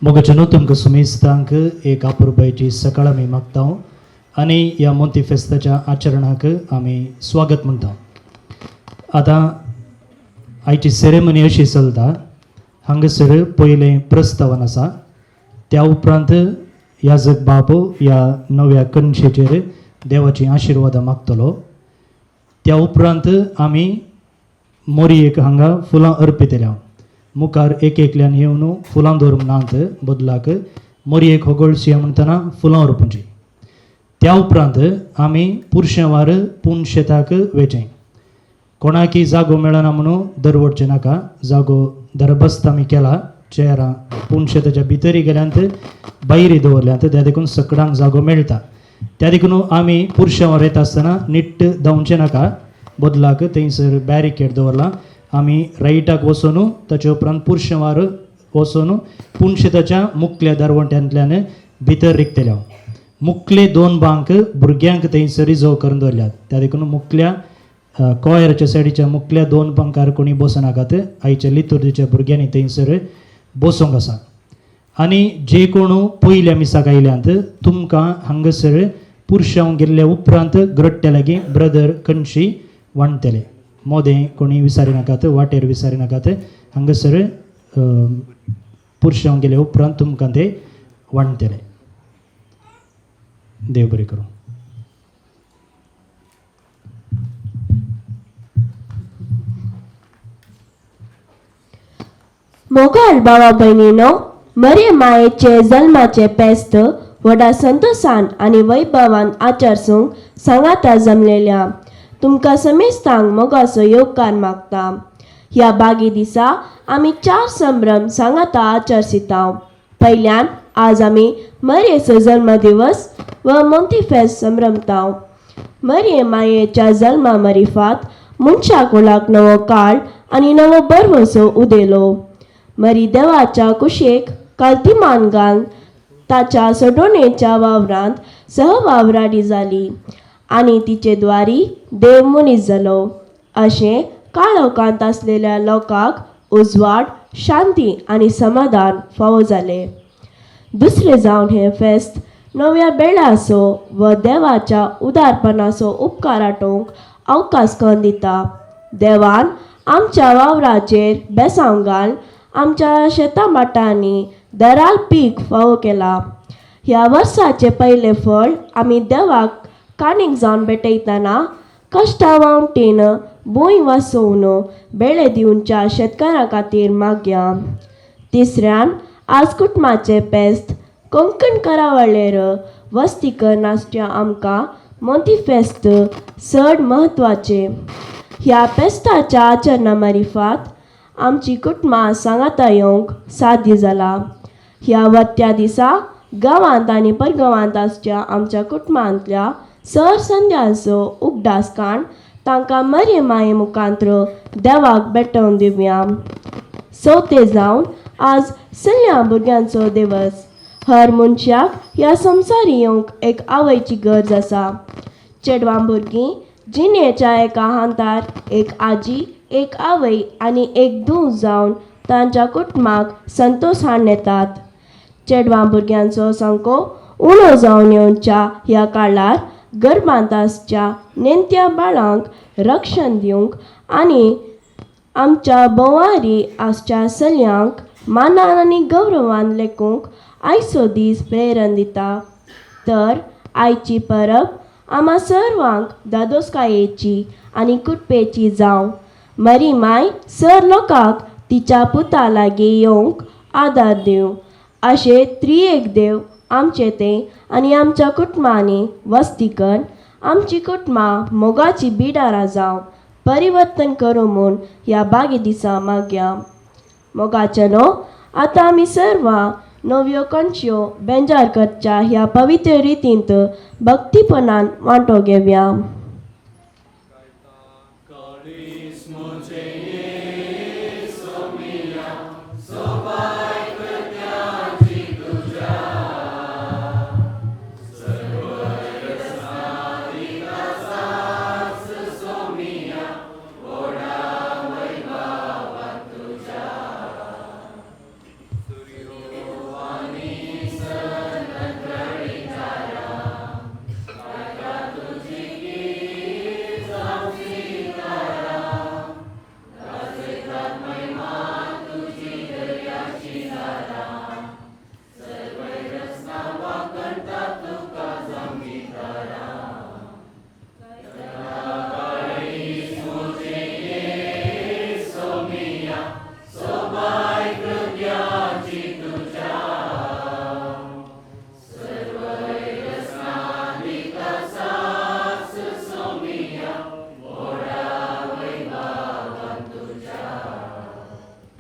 मोगाचेनो तुमकां सुमेस्तांक एक अपुरबायची सकाळ आमी मागता आनी ह्या मोंती फेस्ताच्या आचरणाक आमी स्वागत म्हणटा. आतां आयची सेरेमनी अशी चलता. हांगासर पयलें प्रस्तावन आसा. त्या उपरांत याजक बाबू ह्या नव्या कणशेचेर देवाची आशिर्वाद मागतलो. त्या उपरांत आमी मोरयेक हांगा फुलां अर्पितल्या. मुखार एक एकल्यान येवन फुलां दवरूंक नात, बदलाक मोरयेक होगळशी म्हणटना फुलां अर्पुची. त्या उपरांत आमी पुरशेवार पूण शेताक वेचें. कोणाकी जागो मेळना म्हणून दरवडचें नाका. जागो दरबस्त आमी केला चेरां पूण शेताच्या भितरी गेल्यांत भायरी दवरल्यांत, त्या देखून सकडांक जागो मेळटा. त्या देखून आमी पुरशेवार येता आसतना नीट धांवचें नाका, बदलाक थंयसर बॅरिकेड दवरला. आमी रायटाक वचून ताचे उपरांत पुरशेवार वचून पुणशेताच्या मुखल्या दरवट्यांतल्यान भितर रिकतल्या. मुखले 2 बांक भुरग्यांक थंयसर रिजर्व करून दवरल्यात. त्या देखून मुखल्या कॉयराच्या सायडीच्या मुखल्या 2 बांकार कोणी बसनाकात. आयच्या लितुर्दीच्या भुरग्यांनी थंयसर बसूंक आसा. आनी जे कोण पयल्या मिसाक आयल्यांत तुमकां हांगासर पुरशांव गेल्ल्या उपरांत ग्रट्ट्या लागीं ब्रदर कणशी वांटतले. मोदें कोणी विचारिनाकात, वाटेर विचारिनाकात. हांगासर पुरशांव गेल्या उपरांत तुमकां ते वांटतले. देव बरें करूं. मोगाल भावा भयणीनो, मरे मायेचे जल्माचे फेस्त व्हडा संतोषान आनी वैभवान आचरसूंक सांगाता जमलेल्या तुमकां समेस्तांक मोगाचो येवकार मागता. ह्या बागी दिसा आमी 4 संभ्रम सांगाता आचरसिता. पयल्यान आज आमी मरयेचो जल्मदिवस व मोंती फेस्त संभ्रमता. मरये मायेच्या जल्मा मरिफात मनशा कुळाक नवो काळ आनी नवो बरवसो उदेलो. मरी देवाच्या कुशेक काल्तिमान घालन ताच्या सोडोणेच्या वावरांत सहवावराडी जाली आनी तिचे द्वारी देव मनीस जालो. अशें काळोखांत आसलेल्या लोकांक उजवाड, शांती आनी समाधान फावो जालें. दुसरें जावन हें फेस्त नव्या बेळाचो व देवाच्या उदारपणाचो उपकार आठोवंक अवकाश करून दिता. देवान आमच्या वावराचेर बेसांव घालन आमच्या शेतां माटांनी दराल पीक फावो केला. ह्या वर्साचें पयलें फळ आमी देवाक काणीक जावन भेटयतना कश्टा वावटेन भूंय वासोवन बेळे दिवच्या शेतकारां खातीर मागया. तिसऱ्यान आज कुटुंबाचें फेस्त कोंकण करावळेर वस्ती करनासच्या आमकां मोंती फेस्त चड म्हत्वाचें. ह्या फेस्ताच्या आचरणा मरिफात आमची कुटुंबां सांगाता येवंक साध्य जाला. ह्या वत्या दिसा गांवांत आनी परगांवांत आसच्या आमच्या कुटुंबांतल्या सर संध्याचो उगडास काण तांकां मरये माये मुखांत्र देवाक भेटोवन दिवया. चवथें जावन आज सगळ्या भुरग्यांचो दिवस. हर मनशाक ह्या संवसारी येवंक एक आवयची गरज आसा. चेडवां भुरगीं जिणेच्या एका हांतार एक आजी, एक आवय आनी एक धूव जावन तांच्या कुटुंबाक संतोश हाडून येतात. चेडवां भुरग्यांचो संको उणो जावन येवच्या ह्या काळार गर्भांत आसच्या नेणट्या बाळांक रक्षण दिवंक आनी आमच्या बोवारी आसच्या चलयांक मानान आनी गौरवान लेखूंक आयचो दीस प्रेरण दिता. तर आयची परब आम्हा सर्वांक दादोसकायेची आनी कुटपेची जावं. मरी माय सर लोकांक तिच्या पुता लागीं येवंक आदार दिवं. अशें त्रिएक देव आमचे तें आनी आमच्या कुटुंबांनी वस्ती कर. आमची कुटुंबां मोगाची बिडारां जावं परिवर्तन करूं म्हूण ह्या बागी दिसा मागया. मोगाचेनो, आतां आमी सर्वां नव्यो कणश्यो बेंजार करच्या ह्या पवित्र रितींत भक्तीपणान वांटो घेवया.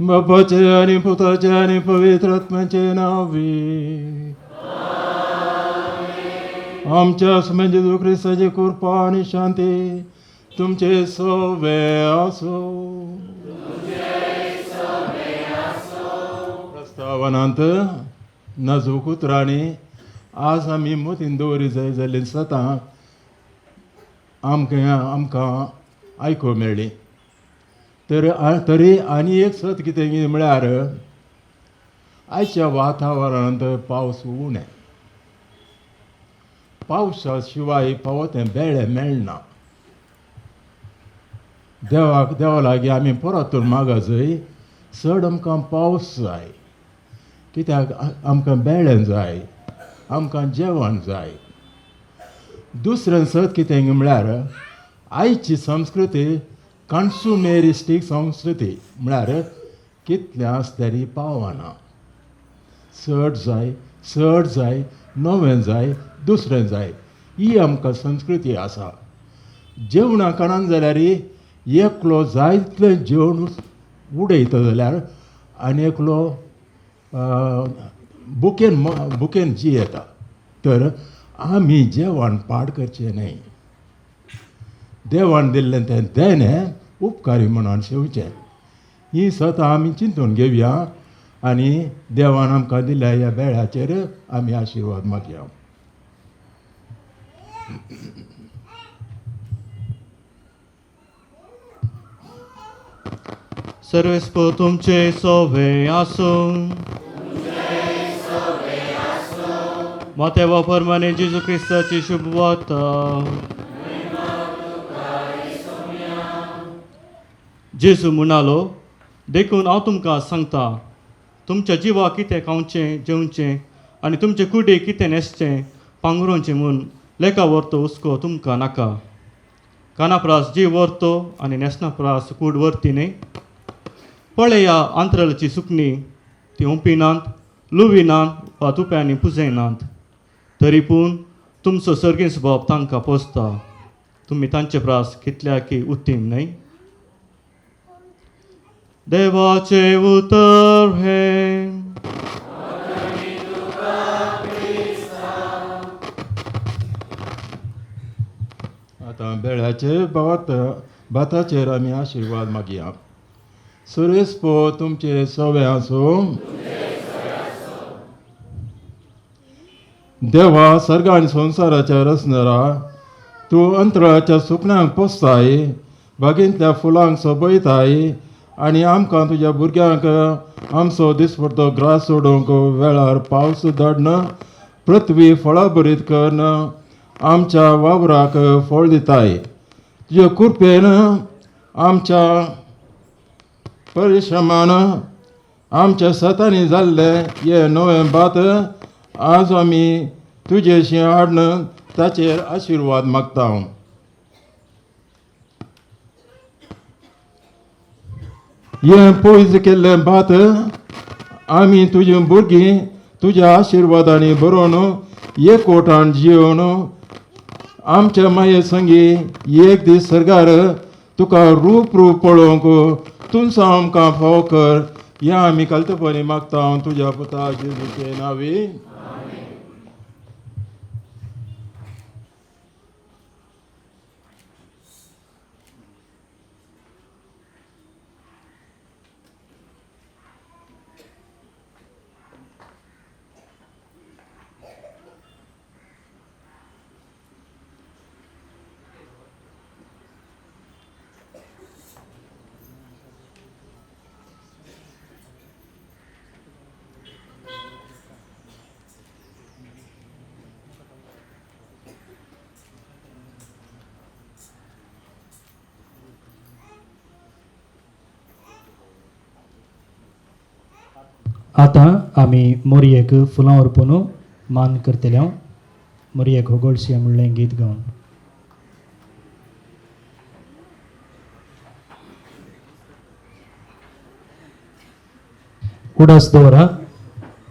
बापाचे आणि पुताचे आणि पवित्र आत्म्याचे नावे. आमच्या स्वामी जेजू ख्रिस्ताची कृपा आणि शांती तुमचे सोबे असो. प्रस्तावनांत नाजूक उतरांनी आज आमी मतीन दवरी जाय जाल्यार सदां आमकां आयकूंक मेळ्ळी. तरी आनी एक सत कितें म्हळ्यार आयच्या वातावरणांत पावस उणें. पावसा शिवाय पावतें बेळ्ळें मेळना. देवा लागीं आमी परत मागत जाय, चड आमकां पावस जाय, कित्याक आमकां बेळ्ळें जाय, आमकां जेवण जाय. दुसरें सत कितें म्हळ्यार आयची संस्कृती कन्सुमेरिस्टीक संस्कृती, म्हळ्यार कितल्यास तरी पावना. चड जाय, नवें जाय, दुसरें जाय, ही आमकां संस्कृती आसा. जेवणा कारणान जाल्यार एकलो जायतलें जेवण उडयता जाल्यार आनी एकलो बुकेन जियेता. तर आमी जेवण पाड करचें न्हय. देवान दिल्लें तें देणें उपकारी म्हणून शेवचें. ही सतां आमी चिंतून घेवया आनी देवान आमकां दिल्या ह्या बेळाचेर आमी आशिर्वाद मागया. सर्वेस्po तुमचे सोबे आसूं. मातेवा परमाने जेजू ख्रिस्ताची शुभवार्ता. जेजू म्हणालो, देखून हांव तुमकां सांगता, तुमच्या जिवाक कितें खावचें जेवचें आनी तुमचे कुडीक कितें न्हेसचें पांगरोवचें म्हूण लेका व्हरतो हुस्को तुमकां नाका. काना प्रास जीव व्हरतो आनी न्हेसना प्रास कूड व्हरती न्ही. पळया आंतरलाची सुकणी, ती हुंपिनात, लुविनात वा तुप्यांनी पुजयनात. तरी पूण तुमचो सर्गीण स्वभाव तांकां पोसता. तुमी तांचे प्रास कितल्याकी उत्तीम न्हय. देवाचे उतर हे. आतां बेळ्याचे भाताचेर आमी आशिर्वाद मागया. सुरेस्पो तुमचे सोबे आसूं. देवा सर्ग आनी संवसाराच्या रचणारा, तूं अंतराळाच्या सुकण्यांक पोसताय, बागेंतल्या फुलांक सोबयताय आनी आमकां तुज्या भुरग्यांक आमचो दिसपडटो ग्रास सोडूंक वेळार पावस धाडन, पृथ्वी फळां भरीत करन, आमच्या वावराक फळ दिताय. तुज्या कृपेन आमच्या परिश्रमान आमच्या सतांनी जाल्लें हें नवें भात आज आमी तुजेशी हाडन ताचेर आशिर्वाद मागता. हें पयस केल्लें भात आमी तुजीं भुरगीं तुज्या आशिर्वादांनी भरोवन एकवटान जिवन आमच्या माये संगी एक दीस सर्गार तुका रूप पळोवंक तुमचो आमकां फाव कर. हें आमी कल्तपणी मागता तुज्या पुता जेजूचे नांवी. आतां आमी मोरयेक फुलां अर्पून मान करतले. मोरयेक हो गोडशें म्हणलें गीत गावन. उडास दवरा.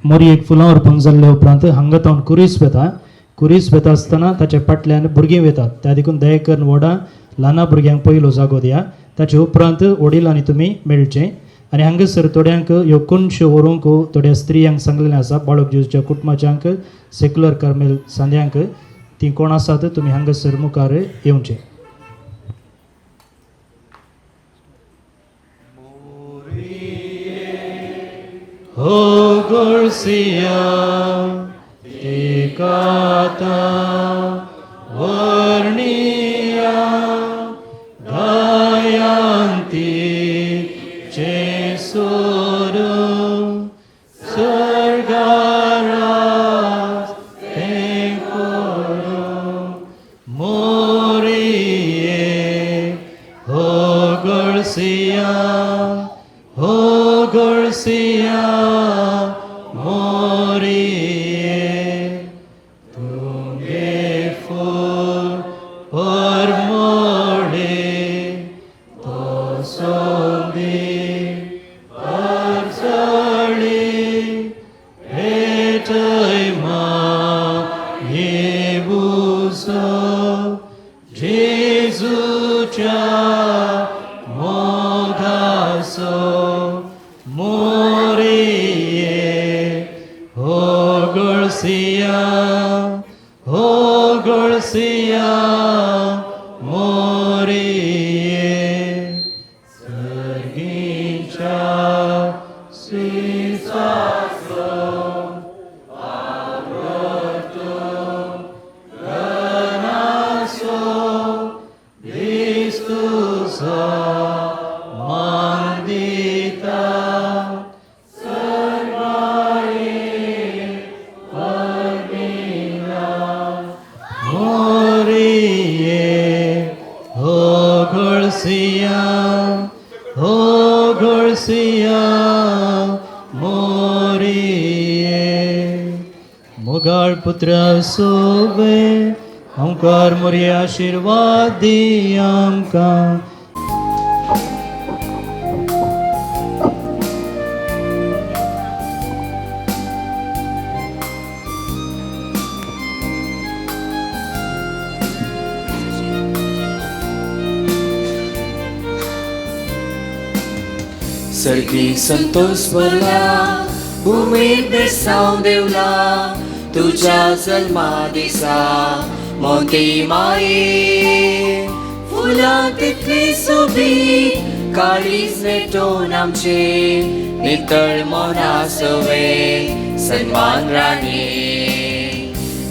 मोरयेक फुलां अर्पून जाल्ले उपरांत हांगा तावन कुरीस वेता. कुरीस वेता आसतना ताच्या फाटल्यान भुरगीं वेतात. त्या देखून दया करून व्हडा ल्हान भुरग्यांक पयलो जागो दिया. ताचे उपरांत वडिलांनी तुमी मेळचें आनी हांगासर थोड्यांक ह्यो कोनश्यो व्हरूंक थोड्या स्त्रियांक सांगलेलें आसा बाळक जेजूच्या कुटुंबाच्यांक सेक्युलर कार्मेल सांद्यांक ती कोण आसात तुमी हांगासर मुखार येवचें. हो गोळसिया एकाता वर्णिया गायांती चे सोर स्वर्गारा ते कोरो मोरिये हो गोळसिया हो गोळसिया मोरिये तुगे फूल पर मोडे तो सोबी पर चढी भेटय मा येबुसो जेजूच्या मोगासो मोरिये हो गोळसिया हो गोळसिया मोरिये सर्गीच्या सुसासो आवडतो गनासो क्रिस्तुसा मान दिता मोरिये हो गोळसिया हो गोळसिया मोरिये मोगाळ पुत्र सोबे ओंकार मोरये आशीर्वाद दी आमकां. सर्गी संतोष भरला उमेद बेसांव देवला तुझ्या जल्मा दिसा मोती माये फुलां तितली सोबीत काळीज नेटोवन आमचे नितळ मोना सवे सन्मान राणे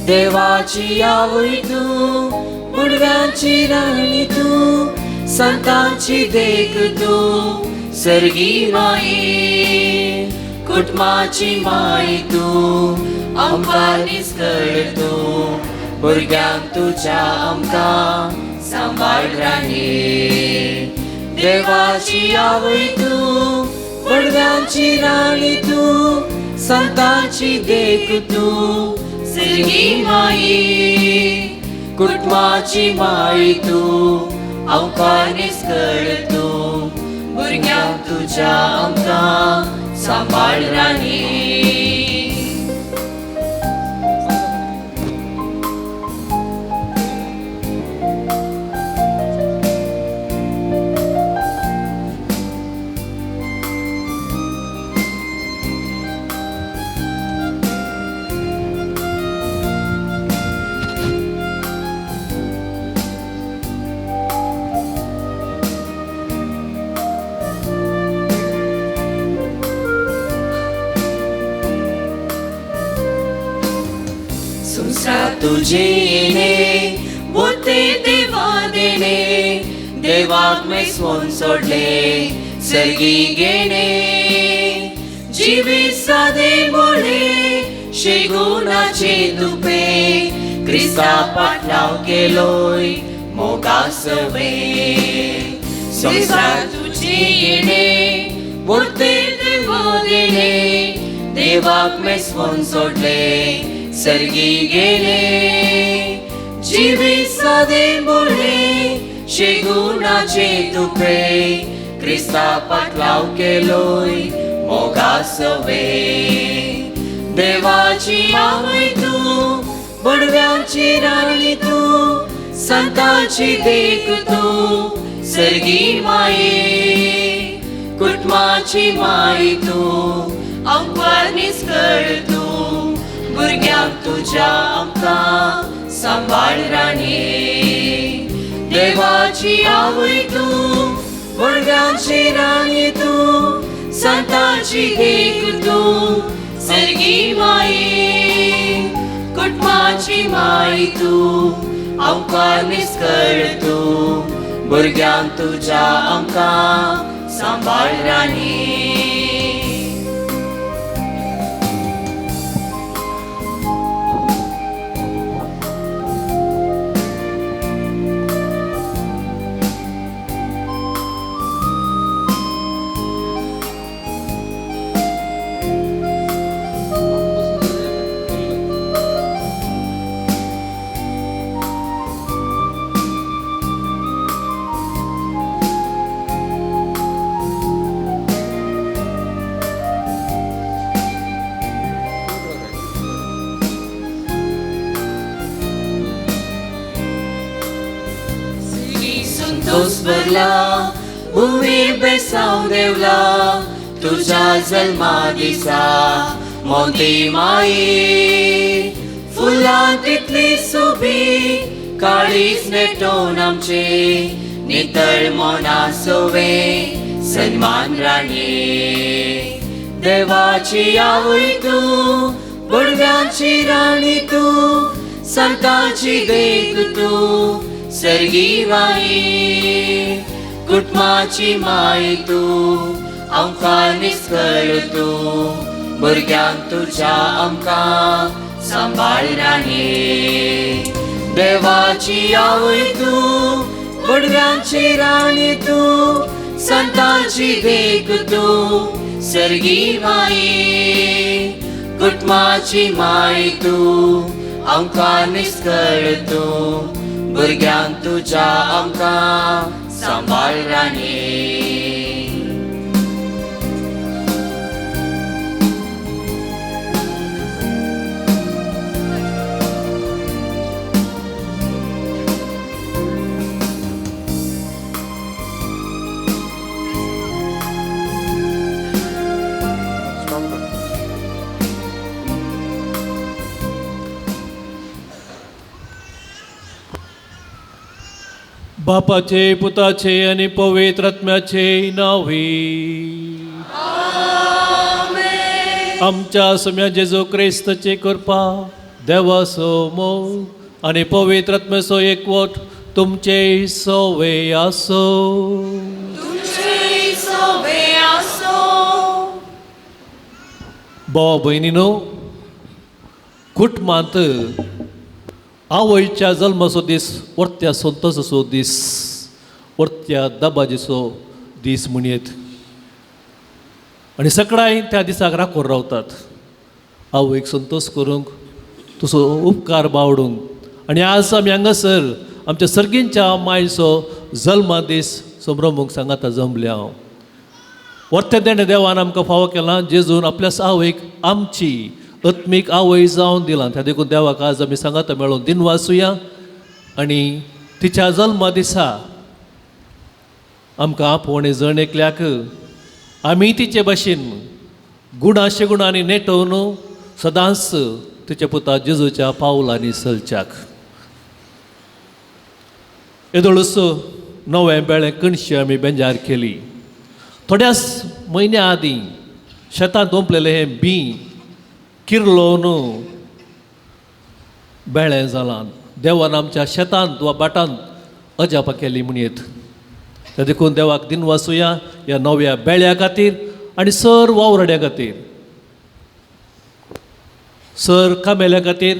देवाची आवय तूं बुडव्यांची राणी तूं संतांची देख तूं सर्गी माये कुटुंबाची माय तूं आमकां निसकळ तूं भुरग्यांक तुज्या आमकां सांबाळ राणे देवाची आवय तूं पडव्यांची राणी तूं संतांची देख तूं सर्गी माये कुटुंबाची माय तूं आमकां निसकळ तूं भुरग्यांक तुज्या आमकां सांबाळ राणे. तुझे येणे बोते देवा देणे देवाक मेसवून सोडले सर्गी गेणे जिवीत सादे बोळे शेगुणाचे दुपे क्रिस्ता पाटलाव केलोय मोगासवे संसार तुझे येणे बोते देवा देणे देवाक मेसवून सोडले सर्गी गेले जिवीत सादे बोळे शेगुणाचे तुपे क्रिस्ता पाटलाव केलोय मोगासवे देवाची आवय तूं बडव्यांची राणी तूं संतांची देख तूं सर्गी माये कुटुंबाची माई तूं आमकां निसकळ तूं भुरग्यांक तुज्या आमकां सांबाळ राणी देवाची आवय तूं भुरग्यांची राणी तूं संतांची देख तूं सर्गी माई कुटुंबाची माई तूं आमकां निसकळ तूं भुरग्यांक तुज्या आमकां सांबाळ राणी संतोष भरला भूमीर बेसांव देवला तुझ्या जल्मा दिसा मोती माई फुलां तितली सोबी काळीज नेटोवन आमचे नितळ मोना सोवे सन्मान राणी देवाची आवय तूं बुडव्यांची राणी तूं संतांची देख तूं सर्गी माई कुटुंबाची माई तूं आमकां निसकळ तूं भुरग्यांक तुज्या आमकां सांबाळ राणी देवाची आवय तूं बुडव्यांची राणी तूं संतांची देख तूं सर्गी माई कुटुंबाची माई तूं आमकां निसकळ तूं भुरग्यांक तुज्या आमकां सांबाळ राणी बापाचे पुताचे आणि पवित्र आत्म्याचे नावे आमच्या सम्या जेजू क्रिस्ताची कृपा देवाचो मोग आणि पवित्र आत्म्याचो एकवट तुमचे सोवे आसो भावा भयणीनो कुटुंबांत आवयच्या जल्माचो दीस वर्त्या संतोषाचो दीस वर्त्या दबाजीचो दीस म्हणयेत आनी सगळ्यां त्या दिसाक राखून रावतात आवयक संतोष करूंक तुजो उपकार बावडूंक आनी आज आमी हांगासर आमच्या सर्गींच्या मायचो जल्मा दीस संभ्रमूंक सांगाता जमले हांव वर्त्या देणे देवान आमकां फावो केलां जेजून आपल्या आवयक आमची आत्मीक आवय जावन दिलां त्या देखून देवाक आज आमी सांगाता मेळून दिन वाचुया आनी तिच्या जल्मा दिसा आमकां आपोवणे जण एकल्याक आमी तिचे भाशेन गुणाशे गुणांनी नेटोवन सदांच तिच्या पुता जेजूच्या पावलांनी चलच्याक येदोळूच नवें बेळें कणशी आमी बेंजार केली थोड्याच म्हयन्या आदीं शेतांत ओंपलेलें हें बी किरलोवन बेळें जालां देवान आमच्या शेतांत वा बाटांत अजापां केली म्हणयेत त्या देखून देवाक दिन वाचुया ह्या नव्या बेळ्या खातीर आनी सर वावरड्या खातीर सर कामेल्या खातीर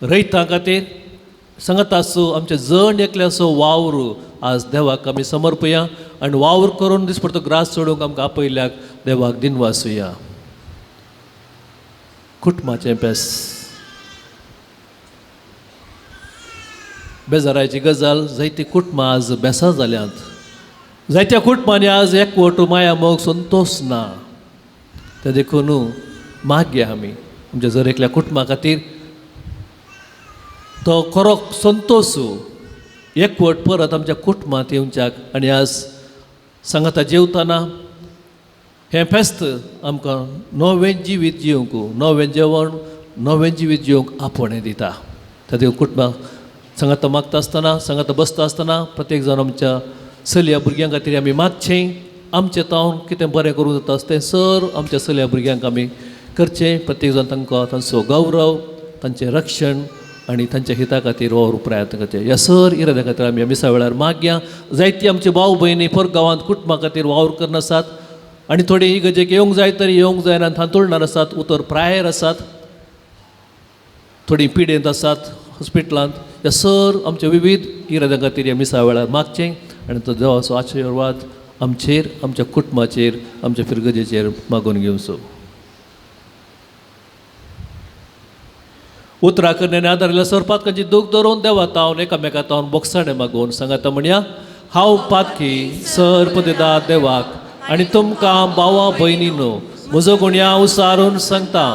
रयतां खातीर सांगत आसूं आमचे जण एकल्याचो वावर आज देवाक आमी समर्पया आनी वावर करून दिसपडतो ग्रास सोडूंक आमकां आपयल्याक देवाक दिन वाचुया कुटुंबाचें पेस बेजाराची गजाल जायती कुटुंबां आज बेसां जाल्यांत जायत्या कुटुंबांनी आज एकवट माया मोग संतोष ना ते देखून मागया आमी आमच्या जर एकल्या कुटुंबा खातीर तो खरो संतोष एकवट परत आमच्या कुटुंबांत येवच्याक आनी आज सांगता जेवतना हें फेस्त आमकां नवें जिवीत जिवंक नवें जेवण नवें जिवीत जिवंक आपण हें दिता. तातूंत कुटुंबाक सांगाता मागता आसतना सांगाता बसता आसतना प्रत्येक जाण आमच्या चलया भुरग्यां खातीर आमी मातशें आमचें तावन कितें बरें करूं जाता तें सर आमच्या चलया भुरग्यांक आमी करचें. प्रत्येक जाण तांकां तांचो गौरव तांचें रक्षण आनी तांच्या हिता खातीर वावरूंक प्रयत्न करचे. ह्या सर इराद्या खातीर आमी मिसा वेळार मागया. जायती आमची भाव भयणी परगांवांत कुटुंबा खातीर वावर करना आसात आनी थोडी इगर्जेक येवंक जाय तरी येवंक जायना थांतोळणार आसात, उतर प्रायर आसात, थोडी पिडेंत आसात, हॉस्पिटलांत. ह्या सर आमच्या विविध इराद्यां खातीर ह्या मिसा वेळार मागचें आनी तो देवाचो आशिर्वाद आमचेर आमच्या कुटुंबाचेर आमच्या फिरगजेचेर मागून घेवचो. उतरां करण्याने आदारिल्ल्या सरपातकांची दूख धरून देवा तावन एकामेका तावन बोगसाणें मागून सांगाता म्हणया हांव पातकी सर पदेदार देवाक आनी तुमकां भावा भयणीनो म्हजो गुण्या उसारून सांगता.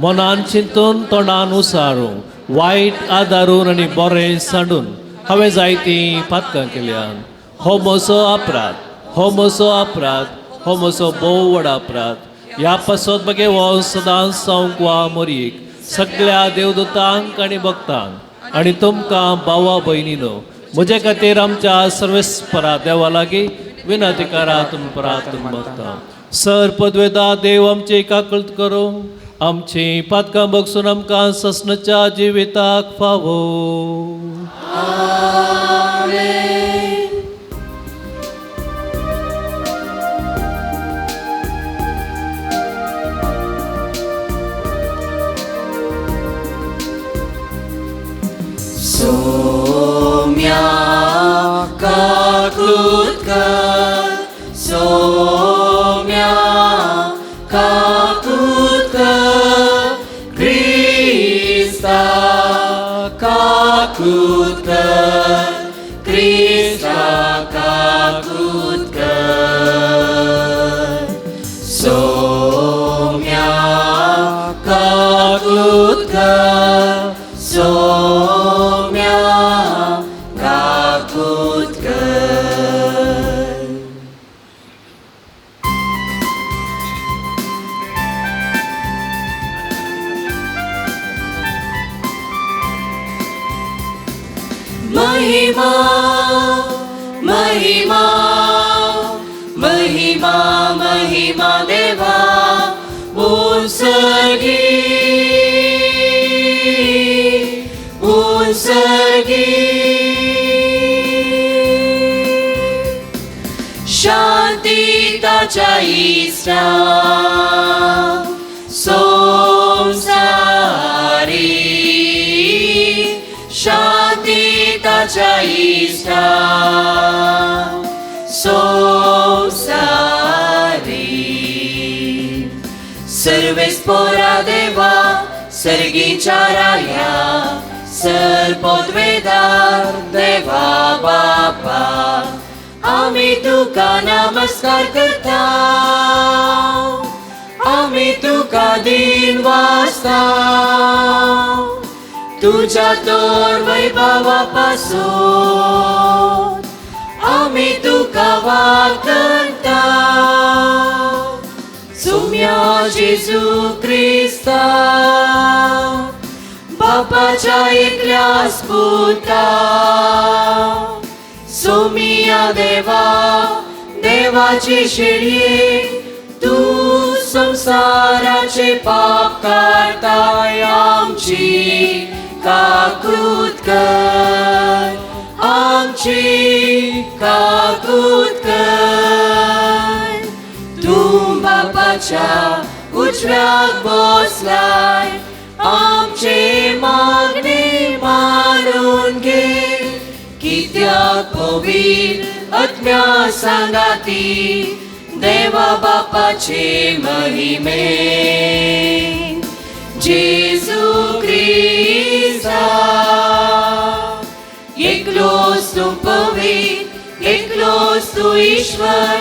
मनान चिंतून तोंडान उसारून वायट आदारून आनी बरें सांडून हांवें जायतीं पातकां केल्यान हो म्हजो अपराध, हो म्हजो अपराध, हो म्हजो भोव व्हड अपराध. ह्या पासत मागे हो सदांच जावंक वा मरीक सगळ्या देवदूतांक आनी भक्तांक आनी तुमकां भावा भयणीनो म्हजे खातीर आमच्या सर्वेस्परा देवा लागीं विनंती करात परात मागता. सर पदवेदार देव आमची काकळट करूं आमची पातकां बगसून आमकां ससनाच्या जिविताक फावो. Somia kaklutka, Somia kaklutka, Krista kaklutka, Krista kaklutka, Somia kaklutka, Somia kaklutka. Mahima, Mahima, Mahima, Mahima Deva, Unsagi, Unsagi. Shanti tacha isra, Somsari. Shanti tacha isra, Somsari. सर्वेस्परा देवा सर्गीच्या राया सर्पद्वेदार देवा बापा आम्ही तुका नमस्कार करता आम्ही तुका दिन वाजता तुझ्या तोर वैभवापासून आम्ही तुका वागता सुम्या जेजू ख्रिस्ता बापाच्या एकल्या स्पुता सोमिया देवा देवाची शेळये तू संसाराचे पाप काढताय आमची काकूत कर आमची काकूत कर तू बापाच्या उजव्याक बसलाय आमचे मागणे मानून घे कित्याक पवित्र आत्म्या सांगाती देवा बापाचे महिमे जेजू ख्रिस्ता एकलोच तू पवित्र एकलोच तू ईश्वर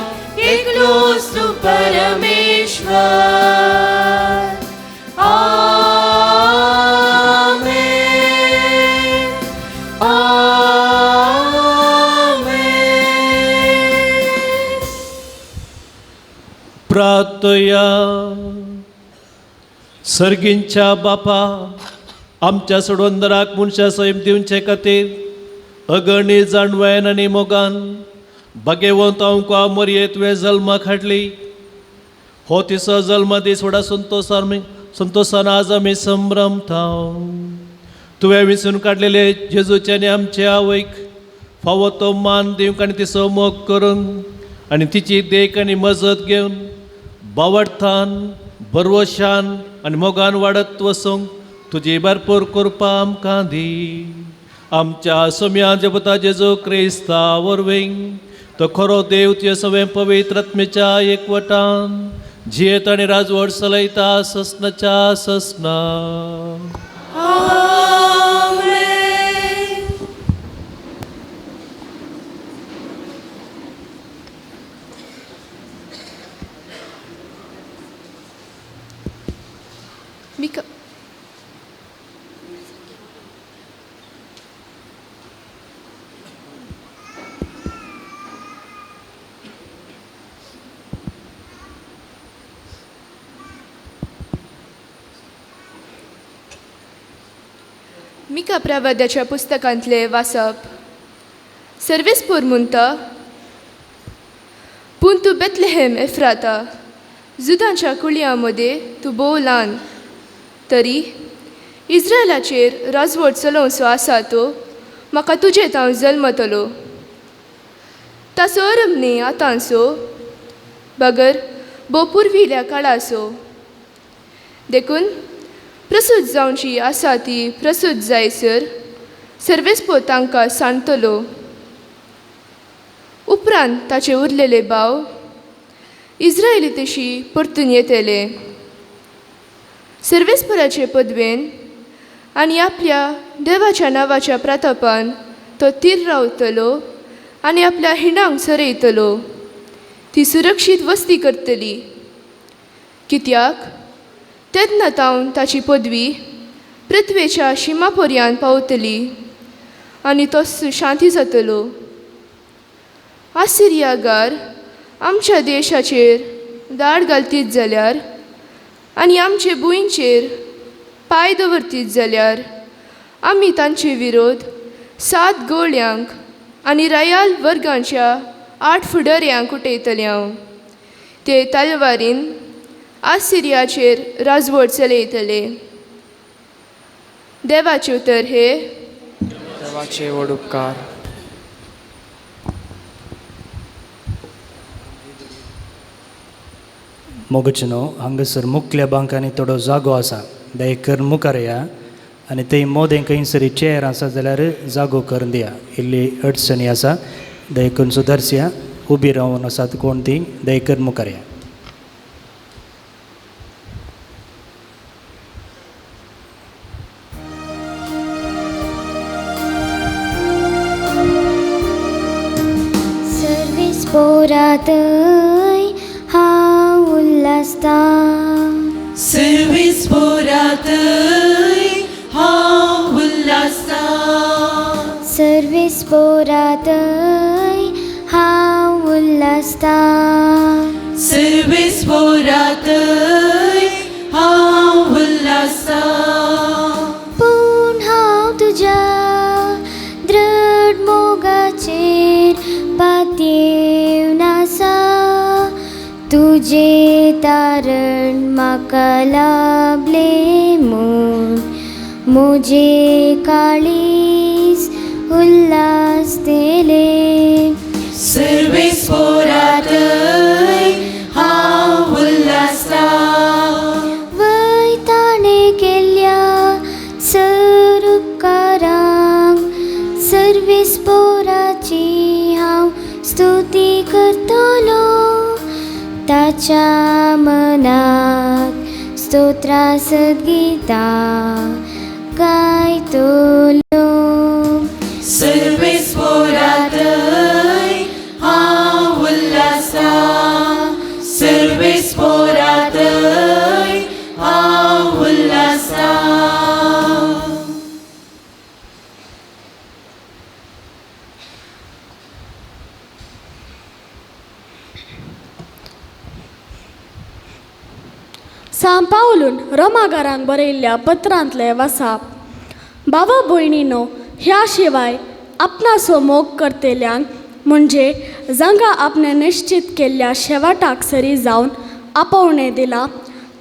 एकलोच तू परमेश्वर आमेन आमेन प्रार्थना सर्गींच्या बापा आमच्या सोडवंदराक मनशा सैम दिवचे खातीर अगणित जाणवायन आनी मोगान भाग्यवंत आमकां मरये तुवें जल्माक हाडली. हो तिसो जल्म दीस व्हडा संतोशान आज आमी संभ्रमताव. तुवें विसरून काडलेले जेजूचे आनी आमचे आवयक फावो तो मान दिवंक आनी तिचो मोग करूंक आनी तिची देख आनी मजत घेवन बावडतान बरवशान आनी मोगान वाडत वसूंक तुजी भरपूर कृपा आमकां दी. आमच्या सोम्या जपता जेजू क्रिस्ता वरवीं तो खरो देव तुजे सगळे पवित्र आत्मेच्या एकवटान जियेत आनी राजवट चलयता ससनाच्या ससना. मिका प्रवाद्याच्या पुस्तकांतले वाचप. सर्वेस्पोर म्हणटा, पूण तूं बेतलेहेम एफ्राता, जुदांच्या कुळयां मदें तूं भोव ल्हान, तरी इस्रायलाचेर राजवट चलोवचो आसा तो म्हाका तुजेत हांव जल्मतलो. ताचो अर्म न्ही आतांचो, बगर भोव पुर्विल्ल्या काळाचो. देखून प्रसूत जावची आसा ती प्रसूत जायसर सर्वेस्पो तांकां सांडतलो. उपरांत ताचे उरलेले भाव इस्रायली तशी परतून येतले. सर्वेस्पराचे पदवेन आनी आपल्या देवाच्या नांवाच्या प्रतापान तो तीर रावतलो आनी आपल्या हिंडांक सरयतलो. ती सुरक्षीत वस्ती करतली, कित्याक तेन्ना तावन ताची पदवी पृथ्वेच्या शिमापर्यंत पावतली आनी तो शांती जातलो. आसिरियागार आमच्या देशाचेर दाड घालतीत जाल्यार आनी आमचे भुंयचेर पांय दवरतीत जाल्यार आमी तांचे विरोध 7 गोळ्यांक आनी रायाल वर्गांच्या 8 फुडाऱ्यांक उठयतले हांव. ते तलवारीन आसिरियाचेर राजवट चलयतले. देवाचे उतर हे देवाचे व्हड उपकार. मोगचनो हांगासर मुखल्या बांकांनी थोडो जागो आसा, दयकर मुखार या आनी थंय मोदें खंयसरी चेअर आसा जाल्यार जागो करून दिया. इल्ली अडचणी आसा, दयकरून सुदारसिया. उबी रावन आसात कोण ती, दयकर मुखार या. पोरातय हांव उल्हासता. सर्वीस पोरातय हांव उल्हासता. सर्वीस पोरातय हांव उल्हासता. सर्वीस पोरातय हांव उल्हासता. पूण हांव तुज्या दृढ मोगाचेर पातयेवन आसा. तुजे तारण म्हाका लाभले म्हूण म्हजे काळीज उल्हासतले. सर्वीस पोरातय हांव उल्हासता. वैताणे केल्ल्या सर उपकारांक सर्वीस पोराची हांव स्तुती करतलो. ताच्या मनाक स्तोत्रासत गिता गायतलो. सर्वीस पोरातय हांव उल्हासता. सर्वीस पोरातय हांव उल्हासता. साम सांत पावलून रोमागारांक बरयल्ल्या पत्रांतले वसा. भावा भयणीनो, ह्या शिवाय आपणाचो मोग करतेल्यांक म्हणजे जांकां आपणे निश्चित केल्ल्या शेवटाक सरी जावन आपोवणें दिलां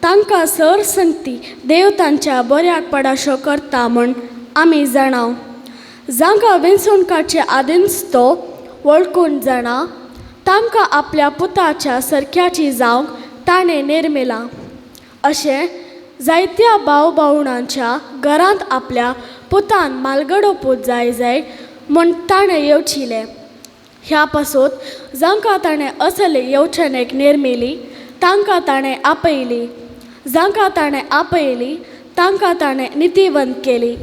तांकां सरसंगती देव तांच्या बऱ्याक पडाशो करता म्हूण आमी जाणाव. जांकां विंचणुकाचे आदिंच तो वळखून जाणा तांकां आपल्या पुताच्या सरक्याची जावंक ताणें निर्मिलां. अशें जायत्या भाव भावणांच्या घरांत आपल्या पुतान मालगडो जाय म्हूण ताणें येवचिलें. ह्या पासून जांकां ताणें असले येवचणेक निर्मिली तांकां ताणें आपयली. जांकां ताणें आपयली तांकां ताणें नितीवंत केली.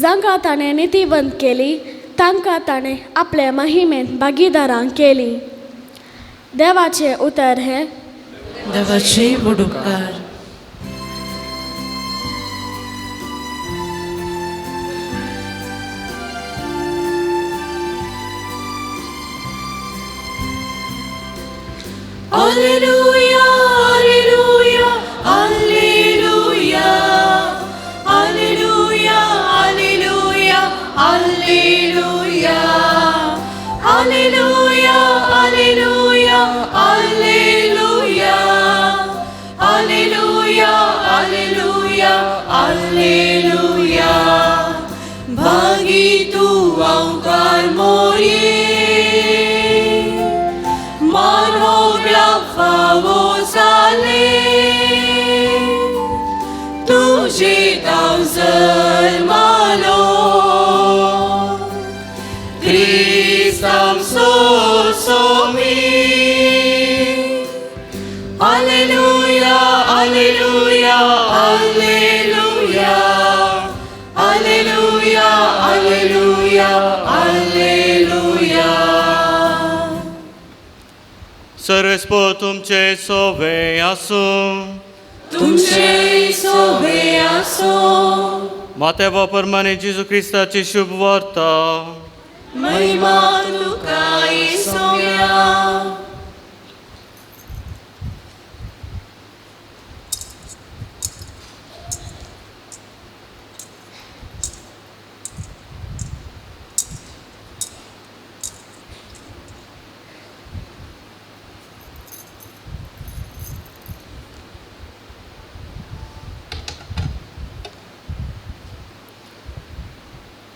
जांकां ताणें नितीवंत केली तांकां ताणें आपले महिमेंत भागीदारां केली. देवाचें उतर हें. देवाचे व्हड उपकार. Alleluia, alleluia, alleluia, alleluia, alleluia, alleluia, alleluia, alleluia, alleluia, alleluia, alleluia, alleluia. Bagi tu aukar morir. तुझे दावजल मालो क्रिस्ताम Somi. Alleluia, alleluia, alleluia, alleluia, alleluia, alleluia. सर्वेस्पो तुमचे सोबे आसूं. तुमचे सोबे आसो. मातेवा परमाने जेजू क्रिस्ताची शुभ वार्ता. महिमा तुका येसोव्या.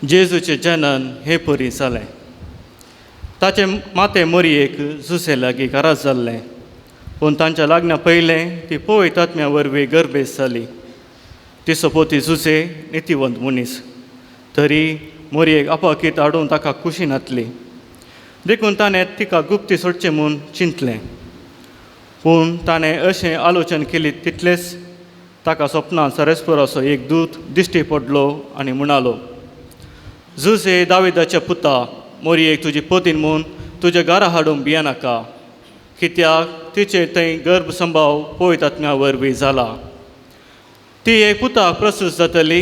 जेजूचे जनन हे परी जालें. ताचे माते मोरयेक जुसे लागीं घरात जाल्लें, पूण तांच्या लग्ना पयलें ती पवित्र आत्म्या वरवीं गर्भेस जाली. ती सोपोती जुसे नितीवंत मनीस. तरी मोरयेक आपाकीत हाडून ताका कुशी नातली. देखून ताणें तिका गुप्ती सोडचें म्हूण चिंतलें. पूण ताणें अशें आलोचन केली तितलेंच ताका स्वप्नांत सरस्पुराचो एक दूत दिश्टी पडलो आनी म्हणालो, जुसे दाविदाच्या पुता, मोरयेक तुजी पोतीन म्हूण तुज्या घरा हाडूंक भियेनाका, कित्याक तिचे थंय गर्भ संभाव पवित्र आत्म्या वरवीं जाला. ती एक पुताक प्रसूत जातली.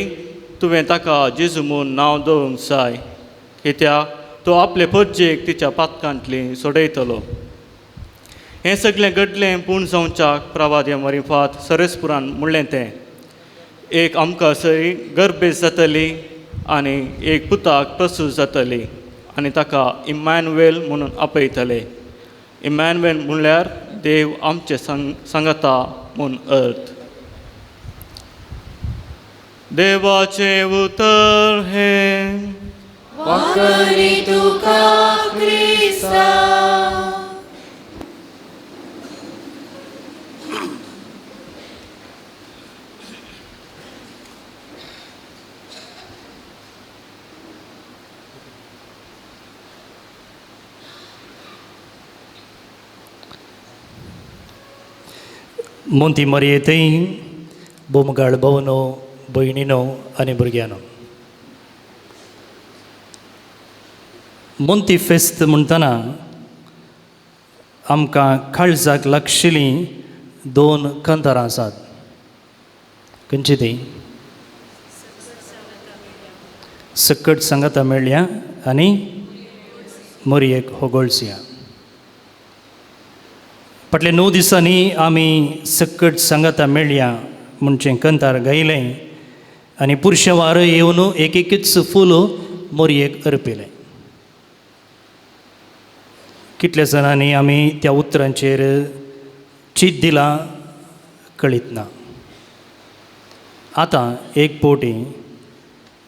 तुवें ताका जेजू म्हूण नांव दवरूंक जाय, कित्याक तो आपले पोरजेक तिच्या पातकांतली सोडयतलो. हें सगळें घडलें पूर्ण जावच्याक प्रवाद मरिफात सरस्पुरान म्हणलें तें. एक आमकां सरी गर्भेस जातली आनी एक पुताक प्रसूत जातली आनी ताका इमॅन्युएल म्हणून आपयतले. इमॅन्युएल म्हणल्यार देव आमचे सांगता म्हूण अर्थ. देवाचे उतर हें. वाकरी तुका क्रिस्ता. मोंती मरयेतय बोमगाळ भवनो, भयणीनो आनी भुरग्यानो, मोंती फेस्त म्हणटना आमकां काळजाक लागशिल्लीं 2 कंतरां आसात. खंयची ती? सकट सांगाता मेळ्ळ्या आनी मोरयेक होगोळसिया. फाटल्या 9 दिसांनी आमी सकट सांगाता मेळ्ळ्या म्हणचें कंतार गायलें आनी पुरुशवार येवन एक एकच फूल मोरयेक अर्पिलें. कितल्या जाणांनी आमी त्या उतरांचेर चीत दिलां कळीत ना. आतां एक पोवटी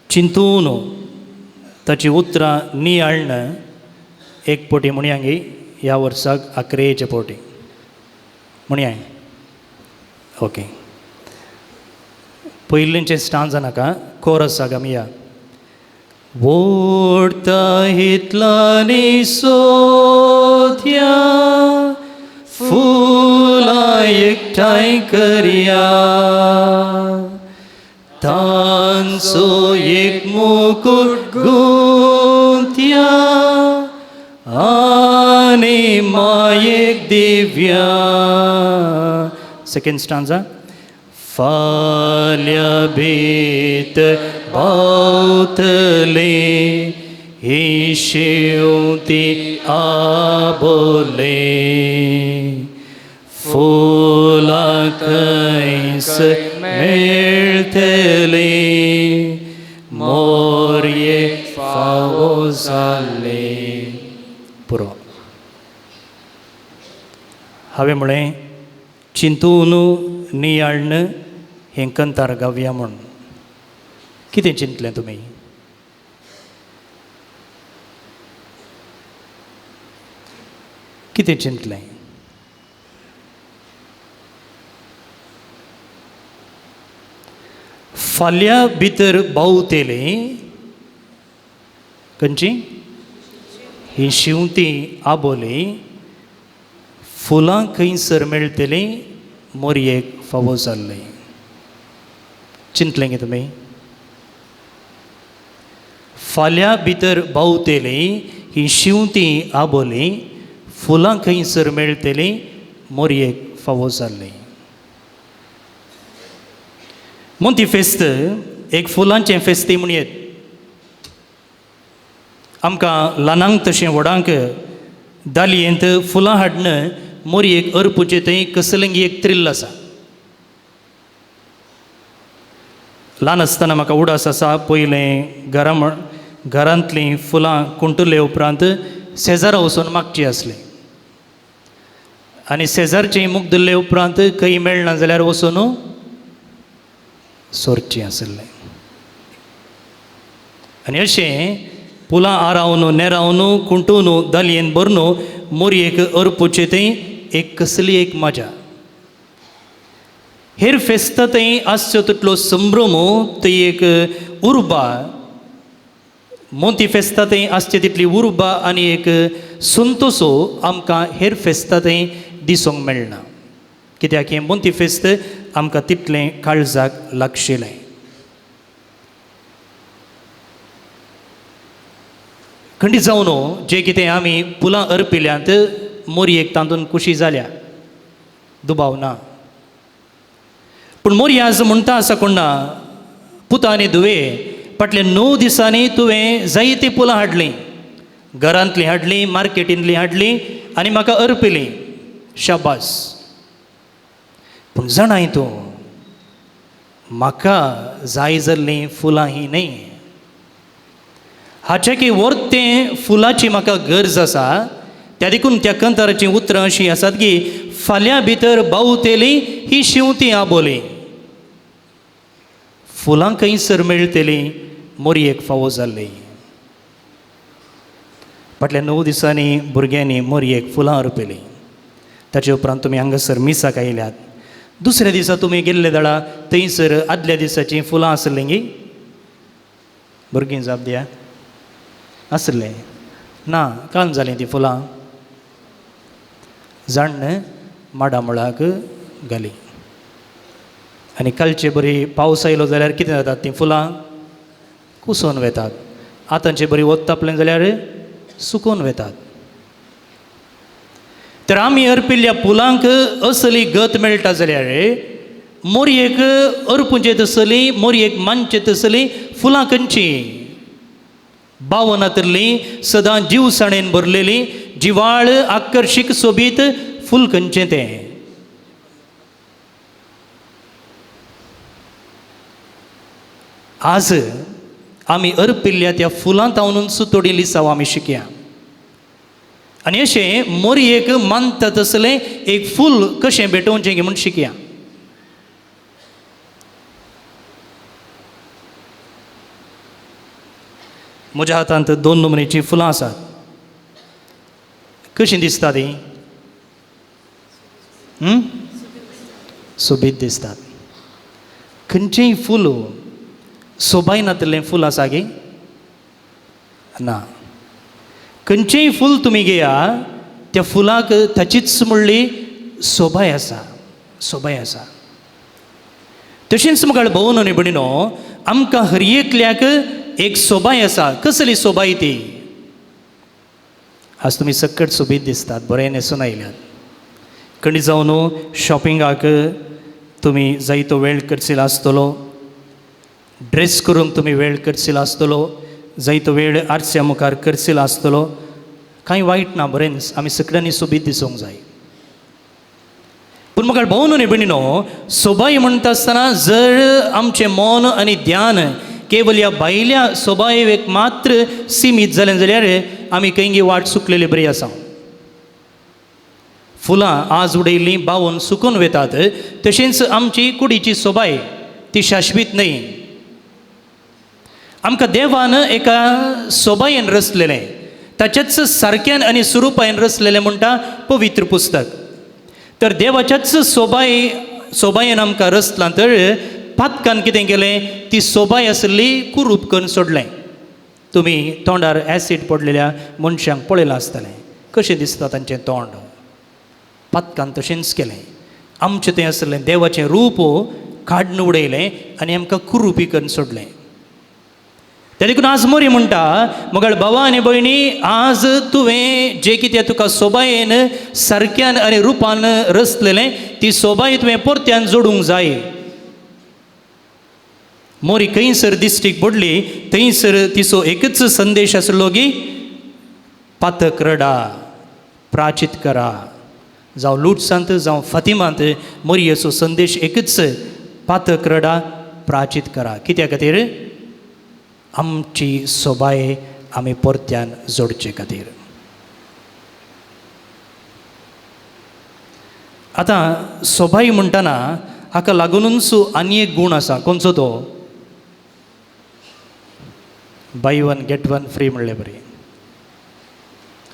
चिंतून ताची उतरां नियाळन एक पोटी म्हणया गे ह्या वर्साक 11वेचे पोटी म्हणया. ओके, पयलींचे स्टांजा नाका, कोरसाक आमी या. ओडता हितलांनी सोद्या फुलां एकठांय करया, तांचो एक मुकुट गुंथया आनी मायेक दिव्या. Second stanza. फाल्या भितर पावतले ही शेवती आबोले, फुलां खंयसर मेळटले, मोरये फावो जाले. पुरो. हांवें म्हळें चिंतून नियाळन हें कंतार गावया म्हूण. कितें चिंतलें तुमी? कितें चिंतलें? फाल्यां भितर बावतेले खंयची ही शिंवती आबोली, फुलां खंयसर मेळटली, मोरयेक फावो जाल्ले. चिंतलें गे तुमी? फाल्यां भितर बावतेली ही शिंवती आबोली, फुलां खंयसर मेळटली, मोरयेक फावो जाल्ले. म्हूण ती फेस्त एक फुलांचें फेस्ती म्हणयेत. आमकां ल्हानांक तशें व्हडांक दालयेंत फुलां हाडन मोरयेक अर्पुचें थंय कसलंगी एक थ्रिल आसा. ल्हान आसतना म्हाका उडास आसा, पयलें घरांतलीं फुलां कुंटले उपरांत शेजारा वचून मागचीं आसलीं, आनी शेजारचीं मूग धरले उपरांत खंय मेळना जाल्यार वचून सोरचीं आसलें. आनी अशें फुलां आरावन नेरावन कुंटून दालयेन भरून मोरयेक अर्पुचें थंय एक कसली एक मजा. हेर फेस्त थंय आसच्यो तितलो संभ्रम, थंय एक उर्बा. मोती फेस्ता थंय आसचे तितली उर्बा आनी एक संतोसो आमकां हेर फेस्ता थंय दिसूंक मेळना. कित्याक हें मोती फेस्त आमकां तितलें काळजाक लागशिल्लें. खंडी जावन जें कितें आमी फुलां अर्पिल्यांत मोरयेक तातूंत खुशी जाल्या, दुबाव ना. पूण मोरये आज म्हणटा आसा कोण ना, पुता आनी धुवे, फाटल्या 9 दिसांनी तुवें जायतीं फुलां हाडलीं, घरांतलीं हाडलीं, मार्केटींतलीं हाडलीं आनी म्हाका अर्पिलीं. शाबास. पूण जाणाय तूं, म्हाका जाय जाल्लीं फुलां हीं न्ही. हाचें की वर्तें फुलाची म्हाका गरज आसा. त्या देखून त्या कंताराचीं उतरां अशीं आसात की फाल्यां भितर बावतेली ही शिंवती आबोली, फुलां खंयसर मेळटली, मोरयेक फावो जाल्ली. फाटल्या 9 दिसांनी भुरग्यांनी मोरयेक फुलां अर्पिलीं. ताचे उपरांत तुमी हांगासर मिसाक आयल्यात. दुसऱ्या दिसा तुमी गेल्ले दाडा थंयसर आदल्या दिसाचीं फुलां आसलीं गी? भुरगीं जाप दिया. आसलें ना, काल जालीं तीं फुलां. जाण्ण माडा मुळाक घाली. आनी कालचे बरी पावस आयलो जाल्यार कितें जातात, तीं फुलां कुसोवन वेतात. आतांचे बरी वत तापलें जाल्यार सुकोवन वेतात. तर आमी अर्पिल्ल्या फुलांक असली गत मेळटा जाल्यार मोरयेक अर्पुचें तसली, मोरयेक मानचें तसली फुलां खंयचीं? भावनांतली, सदां जीवसाणेन भरलेली, जिवाळ आकर्शीक सोबीत फूल खंयचें तें? आज आमी अर्पिल्ल्या त्या फुलांत हांव सुतोडी लिसांव आमी शिकया आनी अशें मोरयेक मानता तसलें एक फूल कशें भेटोवचें गे म्हूण शिकया. म्हज्या हातांत 2 नमुनेचीं फुलां आसात. कशीं दिसता तीं? सोबीत दिसतात. खंयचेंय फूल सोबायनातलें फूल आसा गे ना. खंयचेंय फूल तुमी घेया त्या फुलाक ताचीच म्हणली सोबाय आसा, सोबाय आसा. तशेंच मुखार भोव न्ही भयणीनो, आमकां हर एकल्याक एक सोबाय आसा. कसली सोबाय ती? आज तुमी सकट सोबीत दिसतात, बरें न्हेसून आयल्यात. खंय जावन शॉपिंगाक तुमी जायतो वेळ करचिलो आसतलो, ड्रेस करूंक तुमी वेळ करचिलो आसतलो, जायतो वेळ आरच्या मुखार करचिलो आसतलो. कांय वायट ना, बरेंच आमी सगळ्यांनी सोबीत दिसूंक जाय. पूण म्हाका भोव न्ही भयणीनो, सोबाय म्हणटा आसतना जर आमचें मन आनी ध्यान केवल ह्या भायल्या सोबायेक मात्र सीमीत जालें जाल्यार आमी खंयी वाट चुकलेली बरी आसा. फुलां आज उडयल्लीं बावून सुकून वेतात, तशेंच आमची कुडीची सोबाय ती शाश्वीत न्हय. आमकां देवान एका सोबायेन रचलेलें, ताच्याच सारक्यान आनी स्वरुपायेन रचलेलें म्हणटा पवित्र पुस्तक. तर देवाच्याच सोबायेन आमकां रचलां, तर पातकान कितें केलें, ती सोबाय आसली कुरूप करून सोडलें. तुमी तोंडार एसीड पडलेल्या मनशांक पळयलां आसतलें, कशें दिसता तांचें तोंड. पातकान तशेंच केलें. आमचें तें आसलें देवाचें रूप काडून उडयलें आनी आमकां कुरूपी करून सोडलें. त्या देखून आज मोरी म्हणटा, म्हगेल भावा आनी भयणी, आज तुवें जें कितें तुका सोबायेन सारक्यान आनी रुपान रचलेलें, ती सोबाय तुवें परत्यान जोडूंक जाय. मोरी खंयसर दिश्टीक पडली थंयसर तिचो एकच संदेश आसलो की पातक रडा, प्राचीत करा. जावं लुट्सांत जावं फातिमांत मोरयेचो संदेश एकच, पातक रडा, प्राचीत करा. कित्या खातीर? आमची सोबाय आमी परत्यान जोडचे खातीर. आतां सोबाय म्हणटना हाका लागूनच आनी एक गूण आसा. खंयचो तो? बाय 1 get 1 फ्री म्हणलें बरें.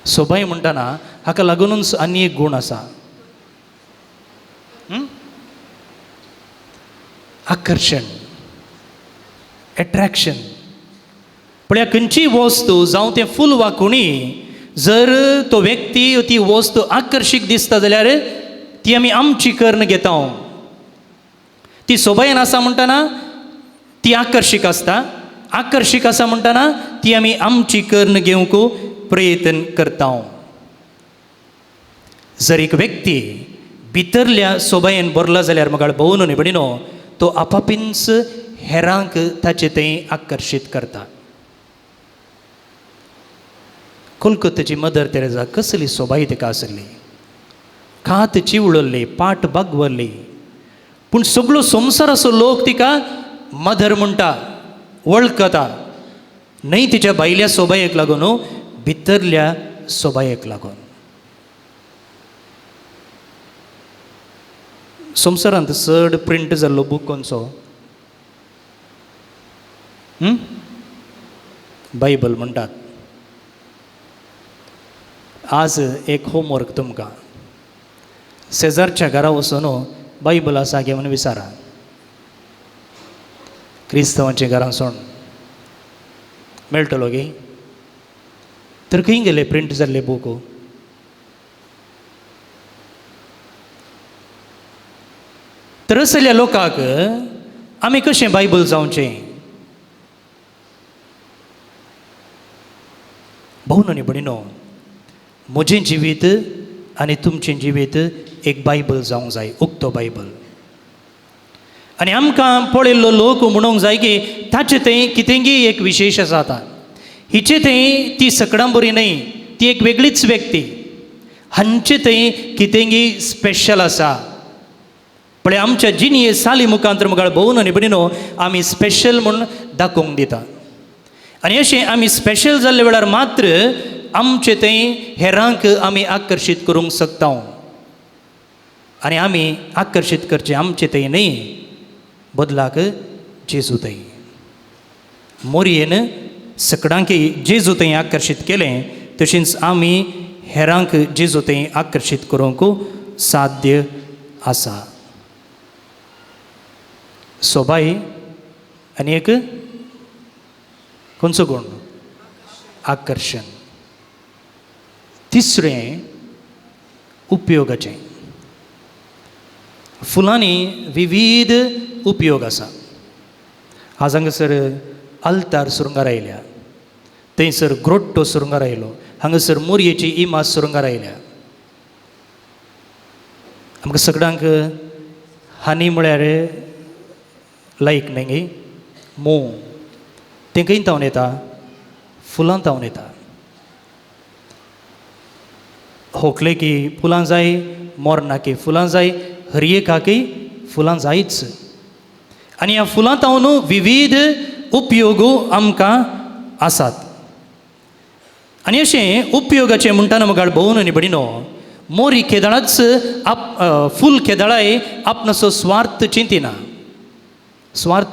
सोबाय म्हणटना हाका लागूनच आनी एक गूण आसा. आकर्शण, एट्रॅक्शन. पळया, खंयचीय वस्तू जावं तें फूल वा कोणी, जर तो व्यक्ती ती वस्तू आकर्शीक दिसता जाल्यार ती आमी आमची करून घेता. ती सोबायेन आसा म्हणटना ती आकर्शीक आसता, आकर्शीक आसा म्हणटना ती आमी आमची करून घेवंक प्रयत्न करता. जर एक व्यक्ती भितरल्या सोबायेन भरला जाल्यार म्हाका भोव न्ही भयणीनो, तो आपापींच हेरांक ताचे थंय आकर्शीत करता. कोलकाताची मदर तेरेसा कसली सोबाय तिका आसली. कात चिवळल्ली, पाट बागवल्ली, पूण सगळो संवसाराचो लोक तिका मदर म्हणटा, वळखता. न्हय तिच्या भायल्या सोबायेक लागून, भितरल्या सोबायेक लागून. संवसारांत चड प्रिंट जाल्लो बूक खंयचो? बायबल म्हणटात. आज एक होमवर्क तुमकां, शेजारच्या घरा वचून बायबल आसा गे म्हणून विचारा. क्रिस्तांवांच्या घरां सोड मेळटलो गे. तर खंय गेले प्रिंट जाल्ले बूक? तर असल्या लोकांक आमी कशें बायबल जावचें? भोव न्ही भयणीनो, म्हजें जिवीत आनी तुमचें जिवीत एक बायबल जावंक जाय, उक्तो बायबल. आनी आमकां पळयल्लो लोक म्हणूंक जाय की ताचे थंय कितेंय एक विशेश आसा. आतां हिचे थंय ती सकडां बरी न्हय, ती एक वेगळीच व्यक्ती. हांचे थंय कितेंय स्पेशल आसा. पण आमच्या जिनिये साली मुखांतर मुखार भोवून आनी भयणीनो आमी स्पेशल म्हूण दाखोवंक दिता आनी अशें आमी स्पेशल जाल्ले वेळार मात्र आमचे थंय हेरांक आमी आकर्शीत करूंक शकता आनी आमी आकर्शीत करचे आमचे थंय न्ही बदलाक जेजू थंय मोरयेन सगळ्यांकय जेजू थंय आकर्शीत केलें तशेंच आमी हेरांक जेजू थंय आकर्शीत करूंक साध्य आसा सोबाई आनी एक खंयचो गुण आकर्शण तिसरें उपयोगाचें फुलांनी विविध उपयोग आसा आज हांगासर आल्तार सुरंगार आयल्या थंयसर ग्रोट्टो सुरंगार आयलो हांगासर मोरयेची इमाज सुरंगार आयल्या आमकां सगळ्यांक हानी म्हळ्यार लायक न्ही मोव तें खंय तावन येता फुलां तावन येता होकले की फुलां जाय मोरनाकी फुलां जाय हरयेकाकी फुलां जायच आनी ह्या फुलां तावन विविध उपयोग आमकां आसात आनी अशें उपयोगाचें म्हणटाना मुखार भोवून आनी भयणीनो मोरी केदाळाच फूल केदाळाय आपणाचो स्वार्थ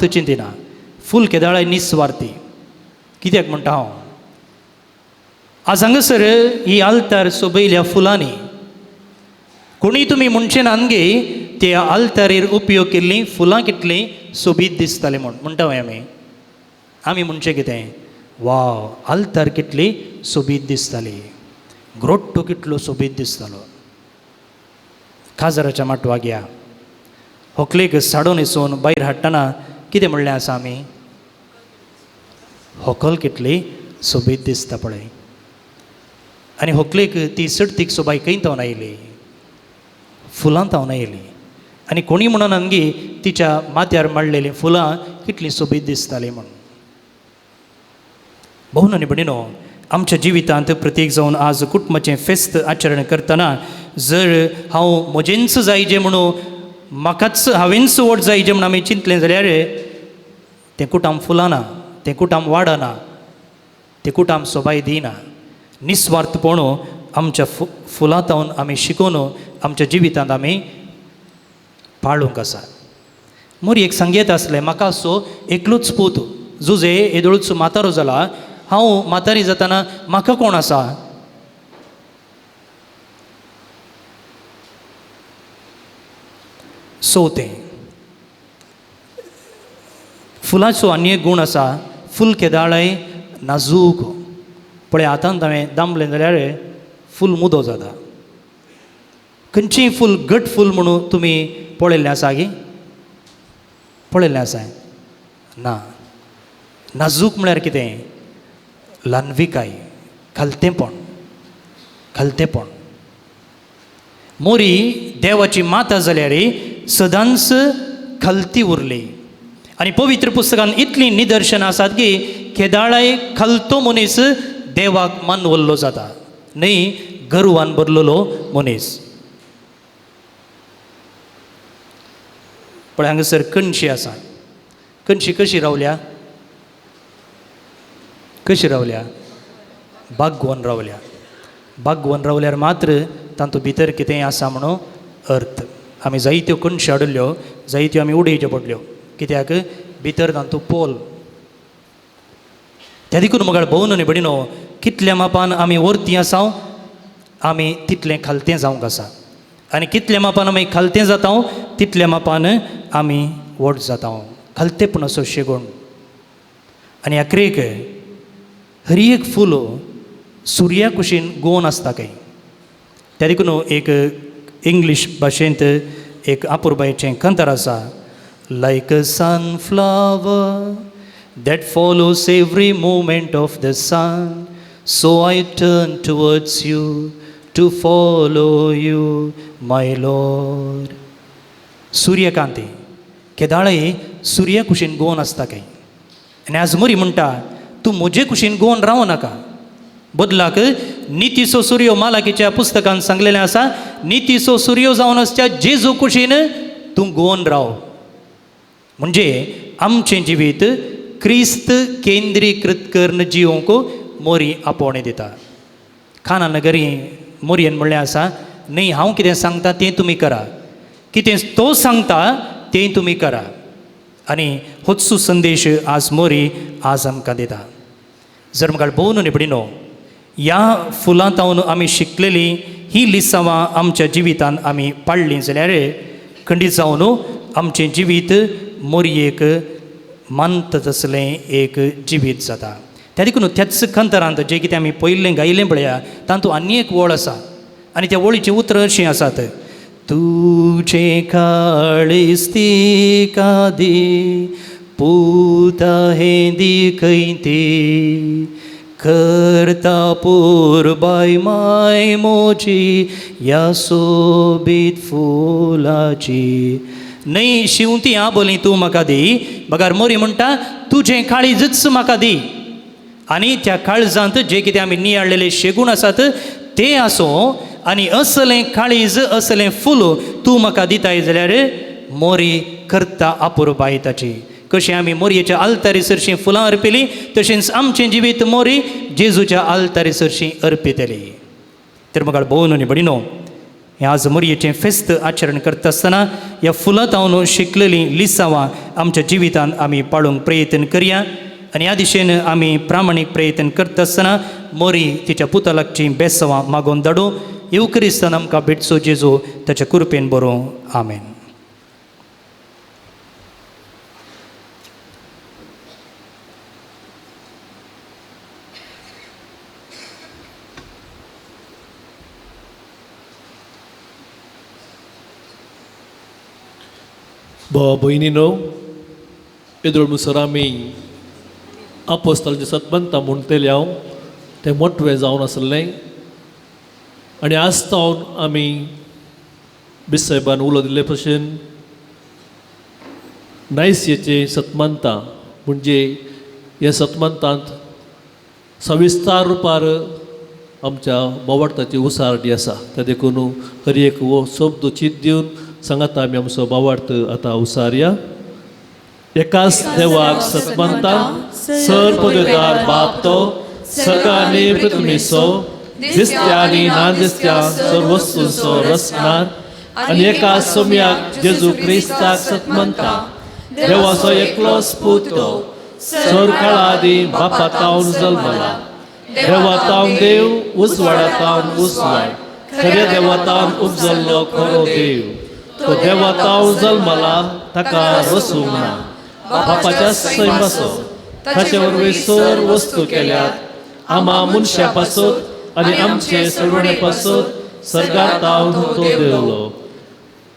चिंतिना फूल केदाळाय निस्वार्थी कित्याक म्हणटा हांव आज हांगासर ही आल्तार सोबयल्या फुलांनी कोणी तुमी म्हणचे नानगे त्या आल्तारेर उपयोग केल्लीं फुलां कितलीं सोबीत दिसतालीं म्हणटा आमी म्हणचें कितें वाव आल्तार कितली सोबीत दिसताली ग्रोट्टो कितलो सोबीत दिसतालो काजराच्या माटवाक या होकलेक साडो न्हेसून भायर हाडटना कितें म्हणलें आसा आमी होकल कितली सोबीत दिसता पळय आनी होकलेक ती सडतीक सोबाय खंय तावन आयली फुलां तावन आयली आनी कोणी म्हणून आमगे तिच्या माथ्यार मांडलेलीं फुलां कितलीं सोबीत दिसतालीं म्हणून भोवून आनी भयणीनो आमच्या जिवितांत प्रत्येक जावन आज कुटुंबाचें फेस्त आचरण करतना जर हांव म्हजेंच जायजें म्हणून म्हाकाच हांवेंच वोट जायजें म्हणून आमी चिंतलें जाल्यार तें कुटाम फुलाना तें कुटाम वाडना तें कुटाम सोबाय दिना निस्वार्थपण आमच्या फुलां तावन आमी शिकून आमच्या जिवितांत आमी पाळूंक आसा मोरी एक सांगयत आसलें म्हाका असो एकलोच पूत जुजे येदोळूच म्हातारो जाला हांव म्हातारी जाताना म्हाका कोण आसा सोतें फुलांचो आनी एक गूण आसा फूल केदाळय नाजूक पळय आतां हांवें दामलें जाल्यार फूल मुदो जाता खंयचीय फूल घट फूल म्हणून तुमी पळयल्लें आसा गे पळयल्लें आसा ना नाजूक म्हळ्यार कितें ल्हानविकाय खालतेपण मोरी देवाची माता जाल्यार सदांच खालती उरली आनी पवित्र पुस्तकान इतलीं निदर्शनां आसात की केदाळाय खालतो मनीस देवाक मानवल्लो जाता न्ही गर्वान भरलेलो मनीस पण हांगासर कणशी आसा कणशी कशी रावल्या बागवन रावल्यार मात्र तांतू भितर कितेंय आसा म्हणून अर्थ आमी जायत्यो कणशी हाडल्यो जायत्यो आमी उडयच्यो पडल्यो कित्याक भितर तांतू पोल त्या देखून म्हाका भोवून न्ही भयणीनो कितल्या मापान आमी वर्ती आसाव आमी तितलें खालतें जावंक आसा आनी कितल्या मापान आमी खालतें जाता तितल्या मापान आमी व्हड जाता खालतेपण असो शेगोण आनी आखरेक हर एक फूल सुर्या कुशीन गोवन आसता खंय त्या देखून एक इंग्लीश भाशेंत एक आपुरबायेचें कंतर आसा लायक अ sunflower that follows every movement of the sun, so I turn towards you to follow you, my Lord. सूर्यकांती केदाळय सूर्या कुशीन गोवन आसता खंय आनी आज मोरी म्हणटा तूं म्हजे कुशीन गोवन रावं नाका बदलाक नितीचो सूर्य मालाकीच्या पुस्तकान सांगलेलें आसा नितीचो सूर्य जावन आसच्या जेजू कुशीन तूं गोवन राव. म्हणजे आमचें जिवीत क्रिस्त केंद्रीकृत करून जिवोवंक मोरी आपोवणें दिता. खाना नगरी मोरयेन म्हणलें आसा, न्ही हांव कितें सांगता तें तुमी करा, कितें तो सांगता तें तुमी करा. आनी होचो संदेश आज मोरी आज आमकां दिता. जर म्हाका भोवन निबडिनो, ह्या फुलांतावन आमी शिकलेली ही लिसांवां आमच्या जिवितांत आमी पाळ्ळीं जाल्यार खंडीत जावन आमचें जिवीत मोरयेक मानता तसलें एक जिवीत जाता. त्या देखून त्याच खंतरांत जें कितें आमी पयलें गायलें पळया, तातूंत आनी एक वळ आसा आनी त्या वळीचें उतर अशीं आसात. तुजे काळीज तिका दी, पुता हें दिखय ती, करता पुरबाय माय मोची ह्या सोबीत फुलाची. न्हय शिंवती आबोलीं तूं म्हाका दी, बगार मोरी म्हणटा तुजें काळीजच म्हाका दी. आनी त्या काळजांत जे कितें आमी नियाळलेले शेगूण आसात ते आसूं, आनी असलें काळीज असलें फूल तूं म्हाका दिताय जाल्यार मोरी करता आपुरबाय ताची. कशें आमी मोरयेच्या आल्तारी सरशीं फुलां अर्पिलीं, तशेंच आमचें जिवीत मोरी जेजूच्या आल्तारी सरशीं अर्पितली. तर म्हाका भोवन निबडिनो, हें आज मोरयेचें फेस्त आचरण करता आसतना ह्या फुलांतावन शिकलेलीं लिसांवां आमच्या जिवितांत आमी पाळूंक प्रयत्न करया. आनी ह्या दिशेन आमी प्रामाणीक प्रयत्न करता आसतना मोरी तिच्या पुता लागचीं बेसांवां मागोवन धाडूं. येवकरिस्तान आमकां भेटचो जेजू ताच्या कृपेन बरो. आमेन. भावा भयणीनो, येदोळ मुसर आमी आपोस्तालाचें सतमंता म्हणटले हांव तें मोठवें जावन आसलें. आनी आसतावन आमी बिसायबान उलो दिल्ले भशेन नायसियेचें सतमंता म्हणजे ह्या सतमंतांत सविस्तार रुपार आमच्या बावार्थाची उसारडी आसा. त्या देखून हर एक वो शब्द चीत दिवन सांगात आमी आमचो बावार्थ आतां उसारया. एकाच देवाक सतमंता, सर्पदेदार बाप तो, सका आनी पृथ्वीचो, दिसत्या आनी नादिसत्या सर्व वस्तूंचो रचणार, आनी एका सोम्याक जेजू क्रिस्ताक सतमंता, देवाचो एकलोच पूत तो, सर काळादी बापा तावन जल्मला. देवा तावन देव, उजवाडा तावन उजवाड, खऱ्या देवा तावन उपजल्लो खरो देव. तो देवा तावन जल्मला ताका रसूंक ना. बापाच्या सैमाचो ताचे वरवीं सर वस्तू केल्यात. आमा मनशा पासून आनी आमचे सडवणे पासून सर्गार तावन तो देवलो.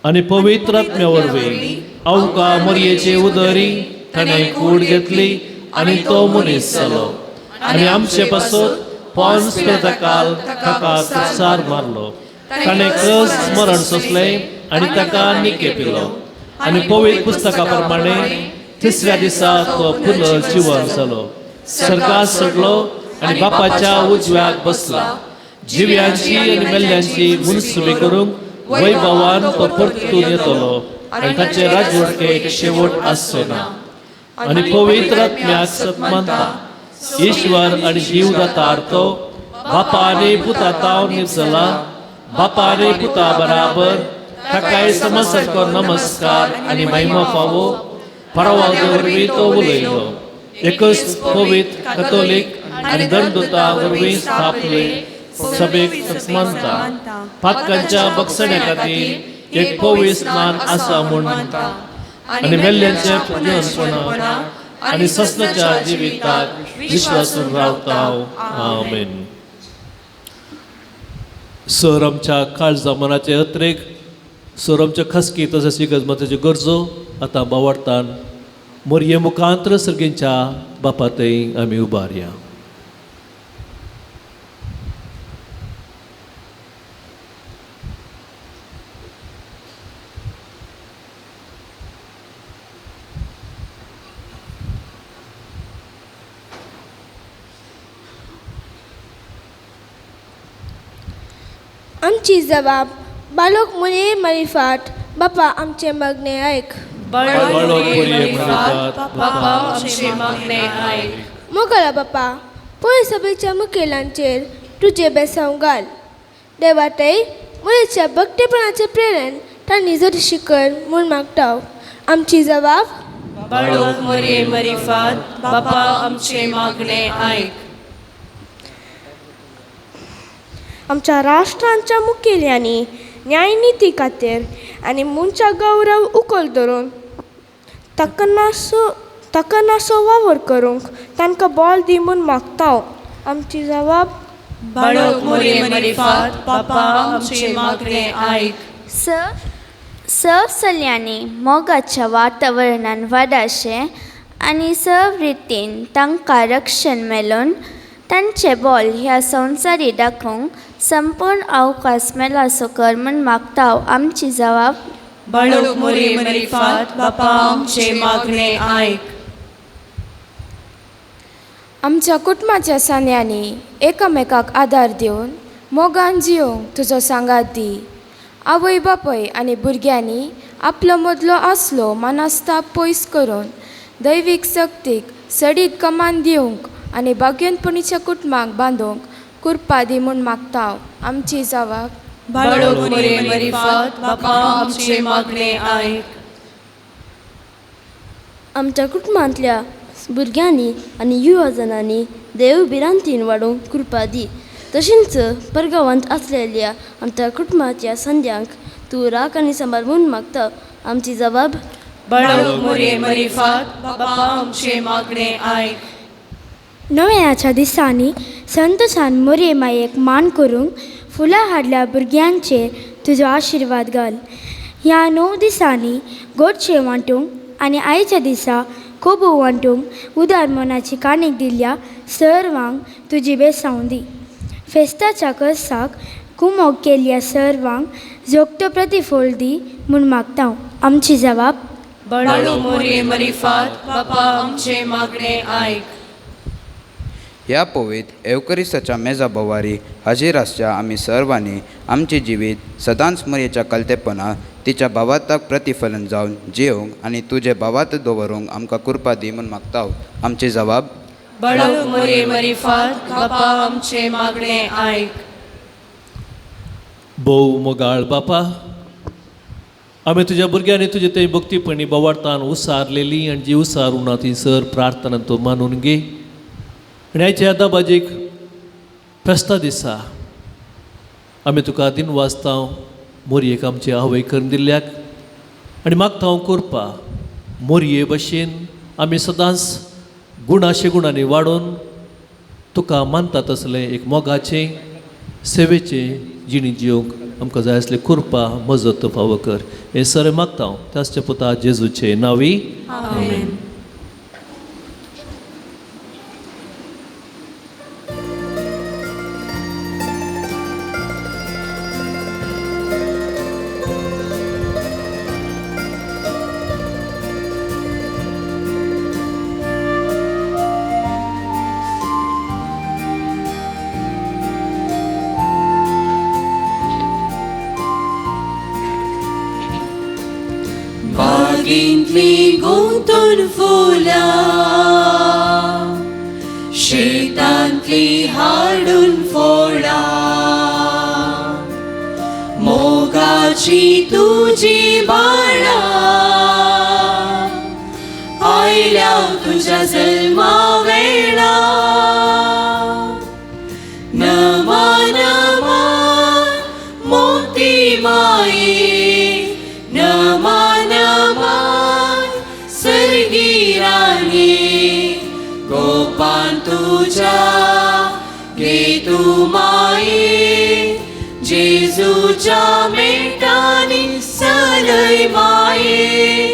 आनी पवित्र आत्म्या वरवीं आमकां मोरयेची उदरी ताणें कूड घेतली आनी तो मनीस जालो. आनी आमचे पासून पोंस पेताकाल ताका क्रुसार मारलो. ताणें कस मरण सोंसलें आनी ताका निके पिलो. आनी पवित्र पुस्तका प्रमाणे तिसऱ्या दिसा तो पुनर्जीवन जालो. सर्गात चडलो आनी बापाच्या उजव्याक बसला. जिव्यांची आनी मेल्ल्यांची मुनसुबी करूंक वैभवान तो परतून येतलो आनी ताचे राजवटकेक शेवट आसचो ना. आनी पवित्र आत्म्याक सतमंता, ईश्वर आनी जीवदातार तो, बापा आनी पुता तावन निर्जला. बापा आनी पुता बराबर ताकाय समसारको नमस्कार आनी महिमा फावो. परवा वरवीं तो उलयलो. एकच पवित्र कॅथोलीक आनी दंडुता वरवीं स्थापले सभेक सतमंता. पातकांच्या बक्षण्या खातीर एक पवित्र स्नान आसा म्हूण म्हणटा. आनी मेल्ल्यांचे पुनर्जपणा आनी ससनाच्या जिविताक विश्वासून रावता हांव. आमेन. सर आमच्या काळजा मनाचे अत्रेक, सर आमच्या खासगी तशेंच इगर्जेची गरजो आतां बावार्थान मोरये मुखांतर सर्गेंच्या बापा थंय आमी उबारया. आमची जबाब बालोक मुने मरिफाट बापा आमचे मागणे ऐक. मोगला बापा पोळे सभेच्या मुखेलांचेर तुझे बेसांव घाल. देवातय मुळेच्या भक्तीपणाचे प्रेरण तांणी जरशी कर म्हूण मागता. आमची जबाब बापा आमचे मागणे ऐक. आमच्या राष्ट्रांच्या मुखेल्यांनी न्यायनिती खातीर आनी मनशा गौरव उखल धरून तकनासो वावर करूंक तांकां बळ दी म्हूण मागता. आमची जबाब बापा आमचे मागणे ऐक. सर्व चलयांनी मोगाच्या वातावरणान वाडाशे आनी सर्व रितीन तांकां रक्षण मेळून तांचे बोल ह्या संवसारी दाखोवंक संपूर्ण अवकाश मेलासो कर म्हूण मागता. आमची जबाब बापा आमचे मागणे ऐक. आमच्या कुटुंबाच्या सान्यांनी एकामेकाक आदार दिवन मोगान जियोंक तुजो सांगात दी. आवय बापय आनी भुरग्यांनी आपलो मदलो आसलो मानास्ताप पयस करून दैवीक सक्तीक सडीत कमान दिवंक आनी भाग्यनपणीच्या कुटुंबाक बांदूंक कृपा दी म्हूण मागता. आमची जबाब बापा आमचे मागणे ऐक. आमच्या कुटुंबांतल्या भुरग्यांनी आनी युवजनांनी देवभिरांतीन वाडूंक कृपा दी. तशेंच परगांवांत आसलेल्या आमच्या कुटुंबाच्या संद्यांक तूं राख आनी सांबाळ म्हूण मागता. आमची जबाब बापा आमचे मागणे ऐक. नव्याच्या दिसांनी संतोशान मोरये मायेक मान करूंक फुलां हाडल्या भुरग्यांचेर तुजो आशिर्वाद घाल. ह्या 9 दिसांनी गोडशें वांटूंक आनी आयच्या दिसा कोबू वांटूंक उदार मनाची काणीक दिल्ल्या सर्वांक तुजी बेसांव दी. फेस्ताच्या कर्साक कुमोग केल्ल्या सर्वांक जोगतो प्रतिफळ दी म्हूण मागता. आमची जबाब बापा आमचे मागणे ऐक. ह्या पवित्र एवकरिस्ताच्या मेजा बोवारी हाजीर आसच्या आमी सर्वांनी आमचे जिवीत सदांच मरयेच्या कलतेपणां तिच्या भावाताक प्रतिफलन जावन जियोंक आनी तुजे भावात दवरूंक आमकां कृपा दी म्हूण मागता. आमची जबाब बापा आमचे मागणे ऐक. भोव मोगाळ बापा, आमी तुज्या भुरग्यांनी तुजे थंय भक्तीपणी बोवाळतान उसारलेली आनी जी उसारूं ना ती सर प्रार्थना तूं मानून घे. आनी आयच्या दाबाजीक फेस्ता दिसा आमी तुका दिन वाजता मोरयेक आमचे आवय करून दिल्ल्याक आनी मागता हांव करपा मोरये भशेन आमी सदांच गुणाशे गुणांनी वाडून तुका मानता तसलें एक मोगाचें सेवेचें जिणी जिवंक आमकां जाय आसलें कृपा मजत फावो कर. हें सर मागता हांव त्याचच्या पुता जेजूचे नांवी. आमेन. बागेंतली गुंतून फुलां शेतांतली हाडून फोडा. मोगाची तुजी बाळा आयल्या तुज्या जल्मा वेळा. नमा नमा मोती माये नमा नमा सर्गी राणी. गोपान तुझ्या घे तू माये जेजूच्या मेटांनी सलय माये.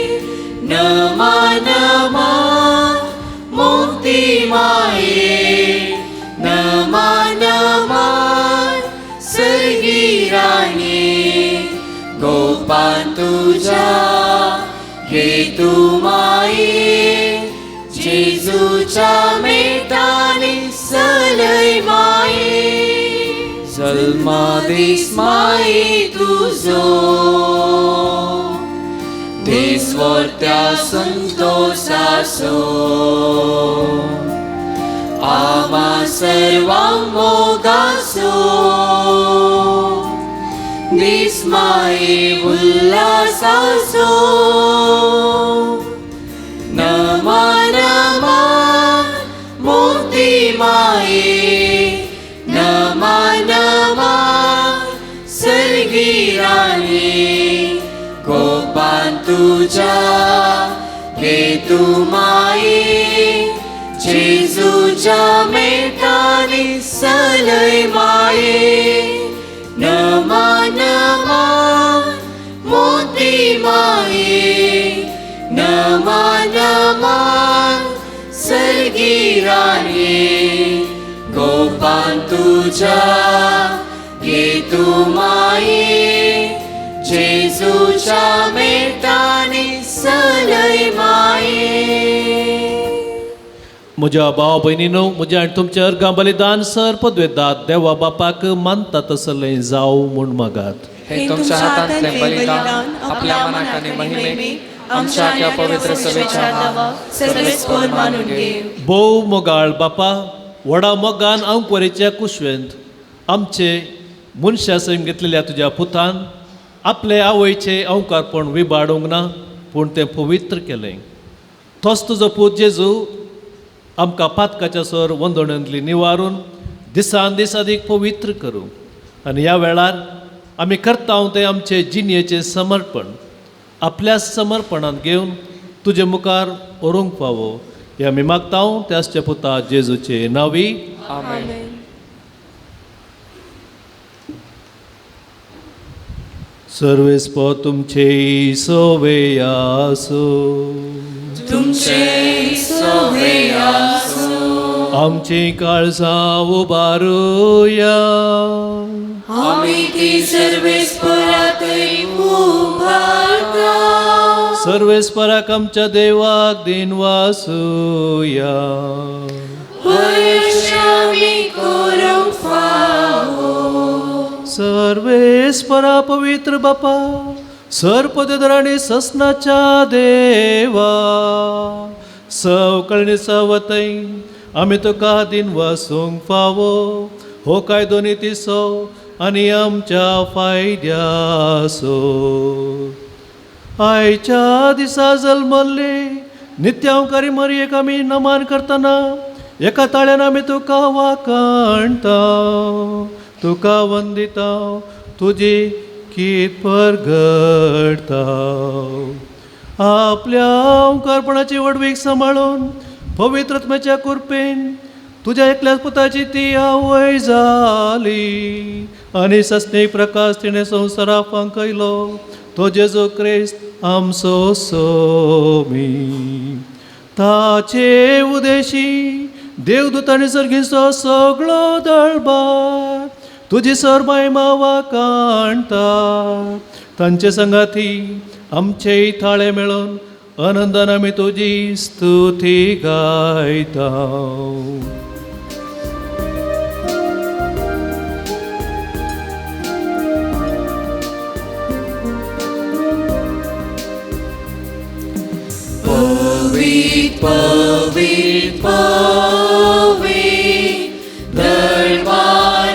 नमा नमा मोती माये नमा नमा सर्गी राणी. गोपान तुझ्या घे तू माये जेजूच्या मेटांनी सलय माये. जल्मा दीस माये तुझो वर्त्या संतोषासो आमा सर्वांग मोगासो दिसमाये उल्लासासो नमा नमा मोती माये नमा नमा सर्गीराणी गोपान तुझा हेतू माये जेजूच्या मेटानी सलय माये नमा नमा मोती माये नमा नमा सर्गीराणी गोपान तुझा हेतू माये जेजूच्या मेटानी सलय माये. म्हज्या भाव भयणीनो, म्हज्या आनी तुमच्या अर्गां बलिदान सर पदवेदात देवा बापाक मानता तसलें जावं म्हूण मागात. हे तुमच्या हातांतले बलिदान आपल्या मनाक आनी महिमे आमच्या त्या पवित्र सभेच्या नांवां सर्वेस्पर मानून घे. भोव मोगाळ बापा, व्हडा मोगान अंकुरेच्या कुशवेंत आमचे मनशा सैम घेतलेल्या तुज्या पुतान आपले आवयचे अवकारपण विबाडूंक ना, पूण तें पवित्र केलें. तोच तुजो पूत जेजू आमकां पातकाच्या सर वंदणांतली निवारून दिसान दीस अदीक पवित्र करूं. आनी ह्या वेळार आमी करता तें आमचे जिणेचें समर्पण आपल्या समर्पणांत घेवन तुजे मुखार व्हरूंक फावो हें आमी मागता त्याच्या पुता जेजूचे नांवी. आमेन. सर्वेस्पर तुमचे सोवे आसो, तुमचे सोवे आसो, आमची काळजां उबारुया, आमी ती सर्वेस्परांतय उबारता. सर्वेस्पराक आमच्या देवाक दिन वासुया, हर्ष आमी करूंक फावो. सर्वेस्परा पवित्र बापा, सर्पदेदराणी ससनाच्या देवा, सवकळणी सवतय आमी तुका दिन वासूंक फावो हो कायदो नितीसो आनी आमच्या फायद्यासो. आयच्या दिसा जल्मल्ले नित्यांकारी मरयेक आमी नमान करतना एका ताळ्यान आमी तुका वाखाणता, तुका वंदिता, तुजी कीत परगडता. आपल्या ओंकारपणाची वडवीक सांबाळून पवित्रत्म्याच्या कृपेन तुज्या एकल्याच पुताची ती आवय जाली आनी सस्नेक प्रकाश तिणें संवसाराक फांकयलो तो जेजू क्रिस्त आमचो सोमी. ताचे उदेशी देवदूतांनी सर्गीचो सगळो दळबार तुजी सर महिमा वाखाणता. तांचे संगाती आमचेय थाळे मेळोन आनंदान आमी तुजी स्तुती गायता. पवित्र पवित्र पवित्र दरबारासो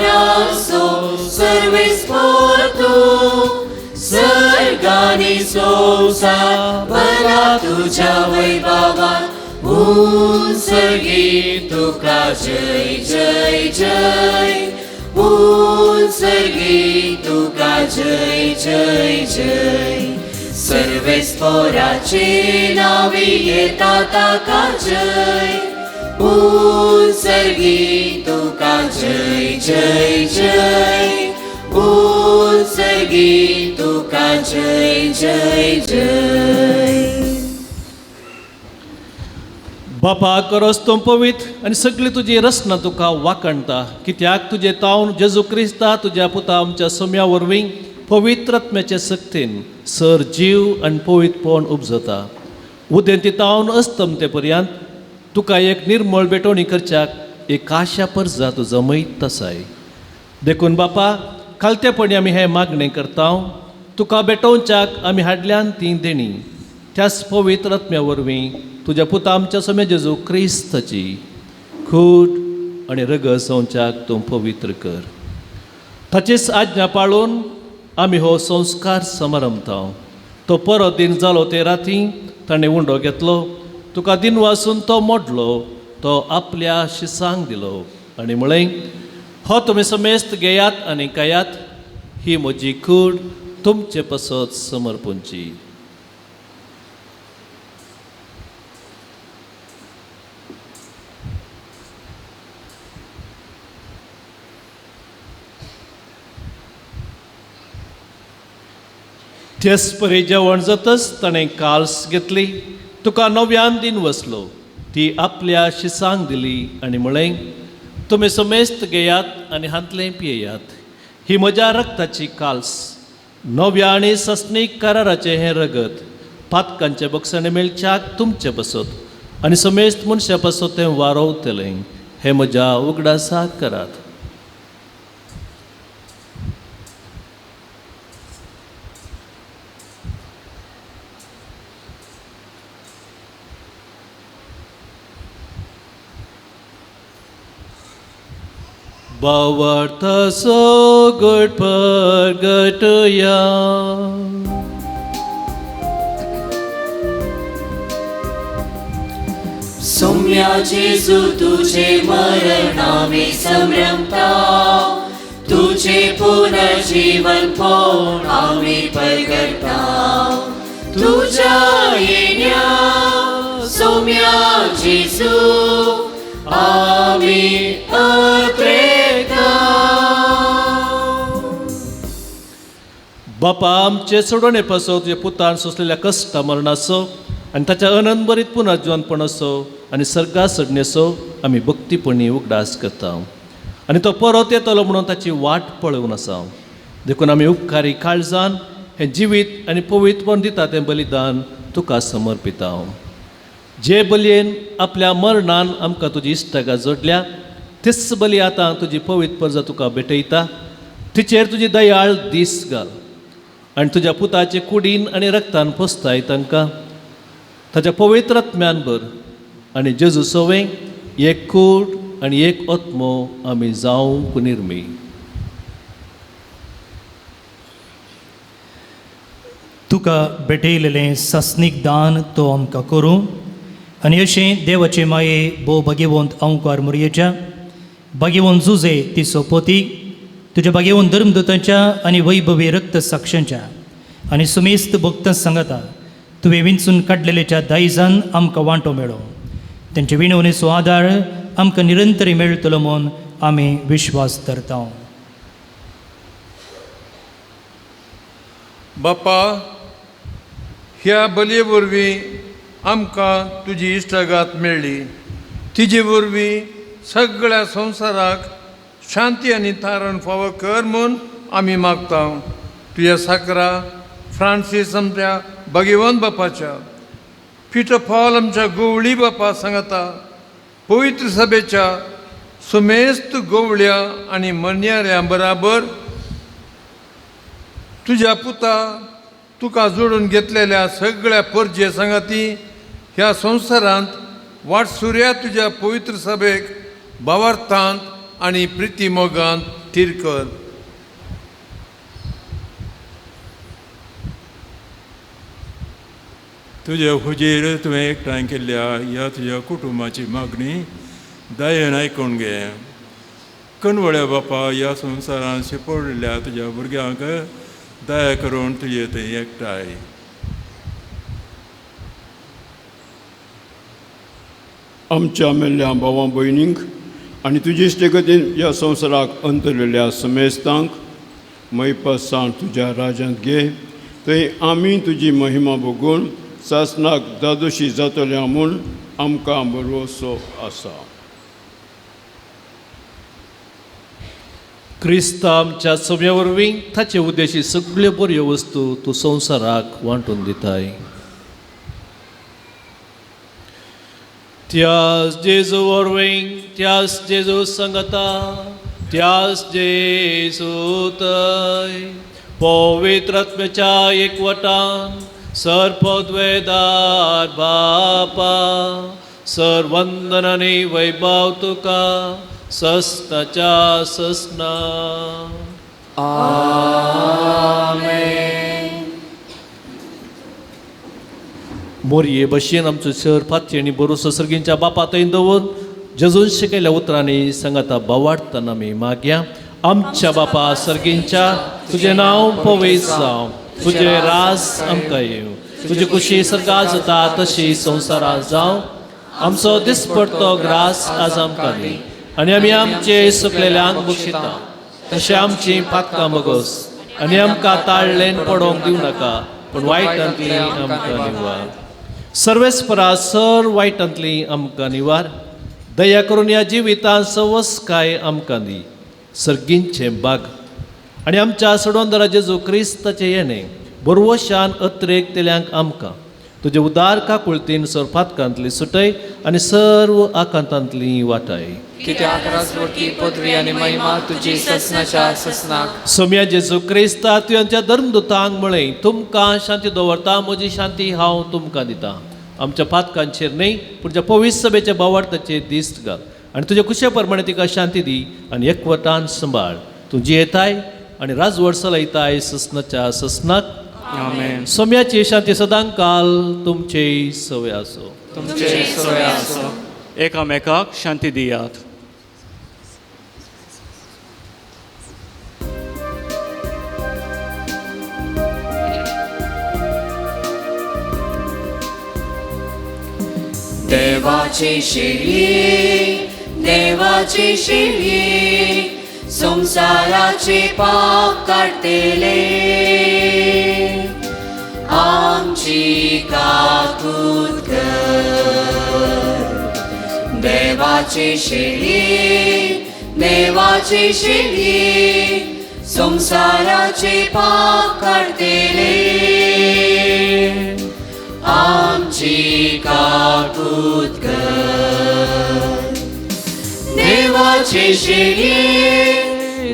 सर्वेस्पर तूं, सर्गानी संवसार भला तुझ्या वैभवान उत्सर्गी तुका जय जय जय, उत्सर्गी तुका जय जय जय. सर्वेस्पराचे नावी येता ताका जय, उत्सर्गी तुका जय जय जय, उत्सर्गी तुका जय जय जय. बापा करोस तो पवित्र आनी सगळी तुजी रचना तुका वाखणटा, कित्याक तुजे तावन जेजू क्रिस्ता तुज्या पुता आमच्या सोम्या वरवीं पवित्रत्म्याचे सक्तीन सर जीव आनी पवित्रपण उपजता. उदेंती तावन अस्तमते पर्यंत तुका एक निर्मळ बेटोवणी करच्याक एक आशा परजा तुजो मैत तसाय. देखून बापा खालतेपणी आमी हें मागणें करता, तुका बेटोवच्याक आमी हाडल्यान ती देणी त्याच पवित्र आत्म्या वरवीं तुज्या पुता आमच्या समे जेजू क्रिस्ताची खूट आनी रगत संचाक तूं पवित्र कर. ताचीच आज्ञा पाळून आमी हो संस्कार समारंभताव. तो परत दिन जालो ते राती ताणें उंडो घेतलो, तुका दिन वासून तो मोडलो, तो आपल्या शिसांक दिलो आनी म्हळें, हो तुमी समेस्त घेयात आनी खायात, ही म्हजी कूड तुमचे पसत समर्पूंची. तेच परी जेवण जातच ताणें काल्स घेतली, तुका नव्यान दिन वसलो, ती आपल्या शिसांक दिली आनी म्हळें, तुमी समेस्त घेयात आनी हातलें पियेयात, ही म्हज्या रक्ताची काल्स, नव्या आनी सस्नीक कराराचें हें रगत, पातकांचे बक्षणे मेळच्याक तुमचे पसत आनी समेस्त मनशा पसत तें वारोवतलें, हें म्हज्या उगडासाक करात. Bawartaso good pergatuya. सौम्या जेजू तुझे मरण आम्ही संभ्रमता, तुझे पुनर्जीवन पण आम्ही परगटता. तुझ्या येण्या सौम्या जेजू आम्ही बापा आमचे सोडोणे पासो तुझे पुतान सोसलेल्या कश्टा मरणाचो आनी ताच्या अनंतभरीत पुनर्जीवनपण असो आनी सर्गा सडणेचो आमी भक्तीपणी उगडास करता. आनी तो परत येतलो म्हणून ताची वाट पळोवन आसा. देखून आमी उपकारी काळजान हें जिवीत आनी पवित्रपण दिता तें बलिदान तुका समर्पिता. जे बलयेन आपल्या मरणान आमकां तुजी इश्टागा जोडल्या, तेच बली आतां तुजी पवित्र परजा तुका भेटयता. तिचेर तुजी दयाळ दीस घाल आनी तुज्या पुताचे कुडीन आनी रक्तान पोसताय तांकां ताच्या पवित्र आत्म्यान भर आनी जेजू सोवे एक कूड आनी एक आत्मो आमी जावंक निर्मी. तुका भेटयलेलें सस्नीक दान तो आमकां करूं आनी अशें देवाचे माये भोव भाग्यवंत अंकार मुरयेच्या भाग्यवंत जुजे ती सोपोती तुज्या भाग्यवंत धर्मदूतांच्या आनी वैभवी रक्त साक्षांच्या आनी सुमेस्त भक्त सांगाता तुवें विंचून काडलेलेच्या दायजान आमकां वांटो मेळो. तेंचे विणवणेचो आदार आमकां निरंतरी मेळटलो म्हूण आमी विश्वास धरता. बापा, ह्या बलये वरवीं आमकां तुजी इश्टागात मेळ्ळी. तिजे वरवीं सगळ्या संवसाराक शांती आनी तारण फावो कर म्हूण आमी मागता. तुज्या साकरा फ्रांसीस आमच्या भाग्यवंत बापाच्या, पिटर पॉल आमच्या गोवळी बापा सांगाता, पवित्र सभेच्या सुमेस्त गोवळ्या आनी मरण्याऱ्यां बराबर तुज्या पुता तुका जोडून घेतलेल्या सगळ्या परजे सांगाती ह्या संवसारांत वाटसुऱ्या तुज्या पवित्र सभेक भावार्थांत आनी प्रिती मोगांत थीर कर. तुज्या हुजेर तुवें एकठांय केल्ल्या ह्या तुज्या कुटुंबाची मागणी दयेन आयकून घे. कनवळ्या बापा, ह्या संवसारांत शिपडलेल्या तुज्या भुरग्यांक दया करून तुजे थंय एकठांय. आमच्या मेल्ल्या भावां भयणींक आनी तुजे इश्टेगतीन ह्या संवसाराक अंतरलेल्या समेस्तांक मैपसान तुज्या राज्यांत घे. थंय आमी तुजी महिमा भोगून सासणाक दादोशी जातल्या म्हूण आमकां भरवोसो आसा. क्रिस्ता आमच्या सव्या वरवीं ताचे उद्देशी सगळ्यो बऱ्यो वस्तू तूं संवसाराक वांटून दिताय. त्याच जेजू वरवीं, त्याच जेजू संगता, त्याच जेजू थंय पवित्र आत्म्याच्या एकवटान सर्पोद्वेदार बापा सर वंदन आणि वैभव तुका सस्ताच्या सस्ना मोरये भशेन आमचो सर फाती आनी बरोसो सर्गींच्या बापा थंय दवरून जजून शिकयल्या उतरांनी सांगाता बावाडटना आमी मागया. आमच्या बापा सर्गींच्या तुजें नांव पवित्र जावं, तुजें रास आमकां येवं, तुजी कुशी सर्गा जाता तशी संवसारांत जावं. आमचो दिसपडटो ग्रास आज आमकां दी आनी आमी आमचे सुकलेल्यांक बक्षिता तशें आमची पातकां बगोस आनी आमकां ताळलेन पडोवंक दिवं नाका पूण वायटांतली आमकां निवार. सर्वेस्परा सर वायटांतली आमकां निवार. दया करून ह्या जिवितांत सवस काय आमकां दी. सर्गींचे बाग आनी आमच्या सडोंदरा जेजू क्रिस्ताचें येणें बरवशान अत्रेक तेल्यांक आमकां तुजे उदार काकुळतीन सर फातकांतली सुटय आनी सर्व आकांतांतली वाटाय. कित्याक राजवटी पदवी आनी महिमा तुजी ससनाच्या ससनाक. सोम्या जेजू क्रिस्ता तुवेंच्या धर्मदुतांक म्हळें तुमकां शांती दवरता, म्हजी शांती हांव तुमकां दितां. आमच्या फातकांचेर न्ही पूण तुज्या पवित्र सभेच्या बावार्थाचेर दिश्ट घाल आनी तुज्या कुशे प्रमाणे तिका शांती दी आनी एकवटान सांबाळ. तूं जियेताय आनी राजवट चलयताय ससनाच्या ससनाक. आमेन. सोम्याची शांती सदां काल तुमचे सवय आसो. तुमचे सवय आसो. एकामेकाक शांती दियात. देवाची शेळी, देवाची शेळी, संसाराचे पाप काढतेले, आमची काकूत कर. देवाची शेळी, देवाची शेळी, संसाराचे पाप काढतेले, आमची काकूत कर. देवाची शेळी,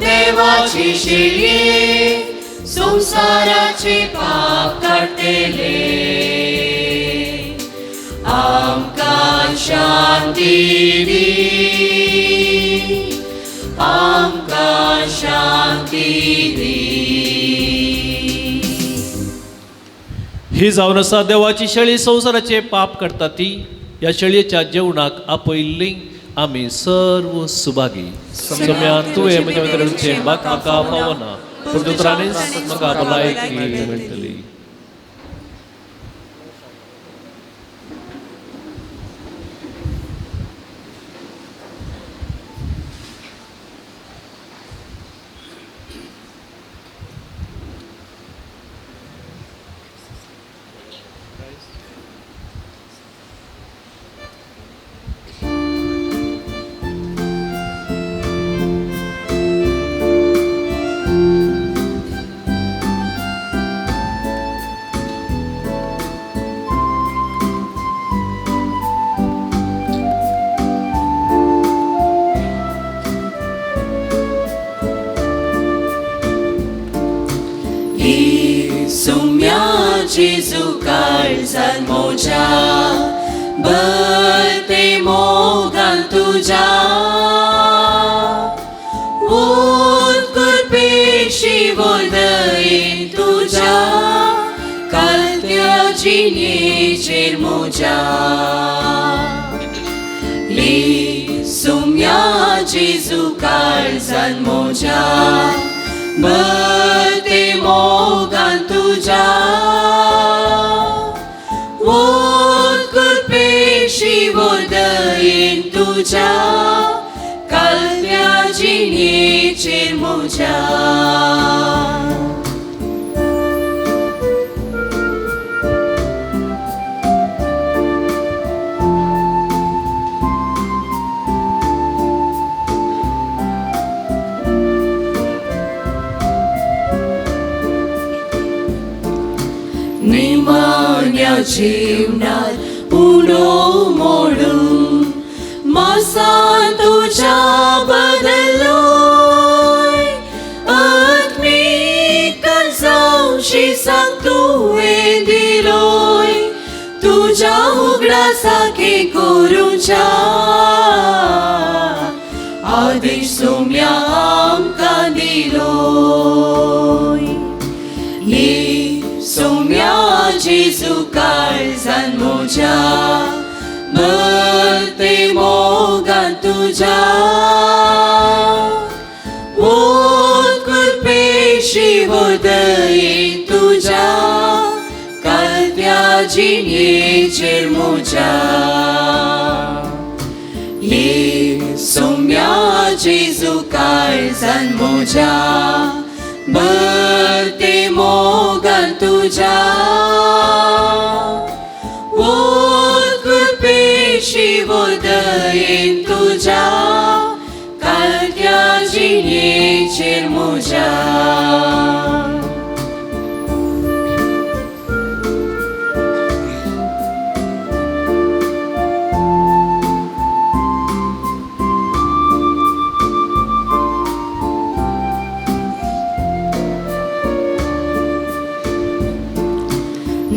देवाची शेळी, संसाराचे पाप काढतेले, आमकां शांती दी, आमकां शांती दी. ही जावन आसा देवाची शेळी संवसाराचे पाप करता ती. ह्या शेळयेच्या जेवणाक आपयल्ली आमी सर्व सुभागी. सोम्यान तुवें म्हज्या भितरचे बाग म्हाका पावना पूण दोतोरांनीच म्हाका भलायकी मेळटली. जेजू काळजात मोजा बते मोगान तुझा उत्कुर्पेशी वदयेन तुझा कालत्या जिणेचेर मोजा ली सोम्या जेजू काळजात मोजा बते मोगान तुझा उत्कुर्पेशी वदयेन तुझा कालत्या जिणेचेर मोजा निमाण्या जीवनात उडो मोडून मासान तुझ्या बदलोय आत्मीक जावशी सांग तुवें दिलो करूंच्या आदेश सोम्या आमकां दिलोय ये सोम्या जेजू काळजान म्हज्या मरते मोगान तुज्या कृपेशी दयेन तुज्या कालत्या जिणेचेर म्हज्या ये सोम्या जेजू काळजान म्हज्या मरते मोगान तुज्या कृपेशी दयेन तुज्या कालत्या जिणेचेर म्हज्या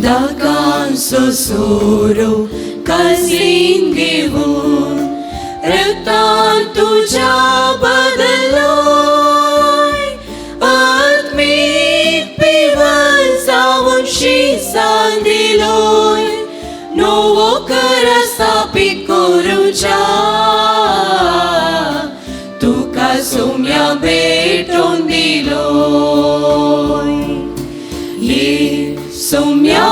दागांचो सोरो कासीन घेवन रक्तान तुज्या बदलोय आत्मीक पिवन जावन शिसान दिलोय नवो करा स्थापीत करूंच्या तुका सोम्या भेटोवन दिलोय ये सोम्या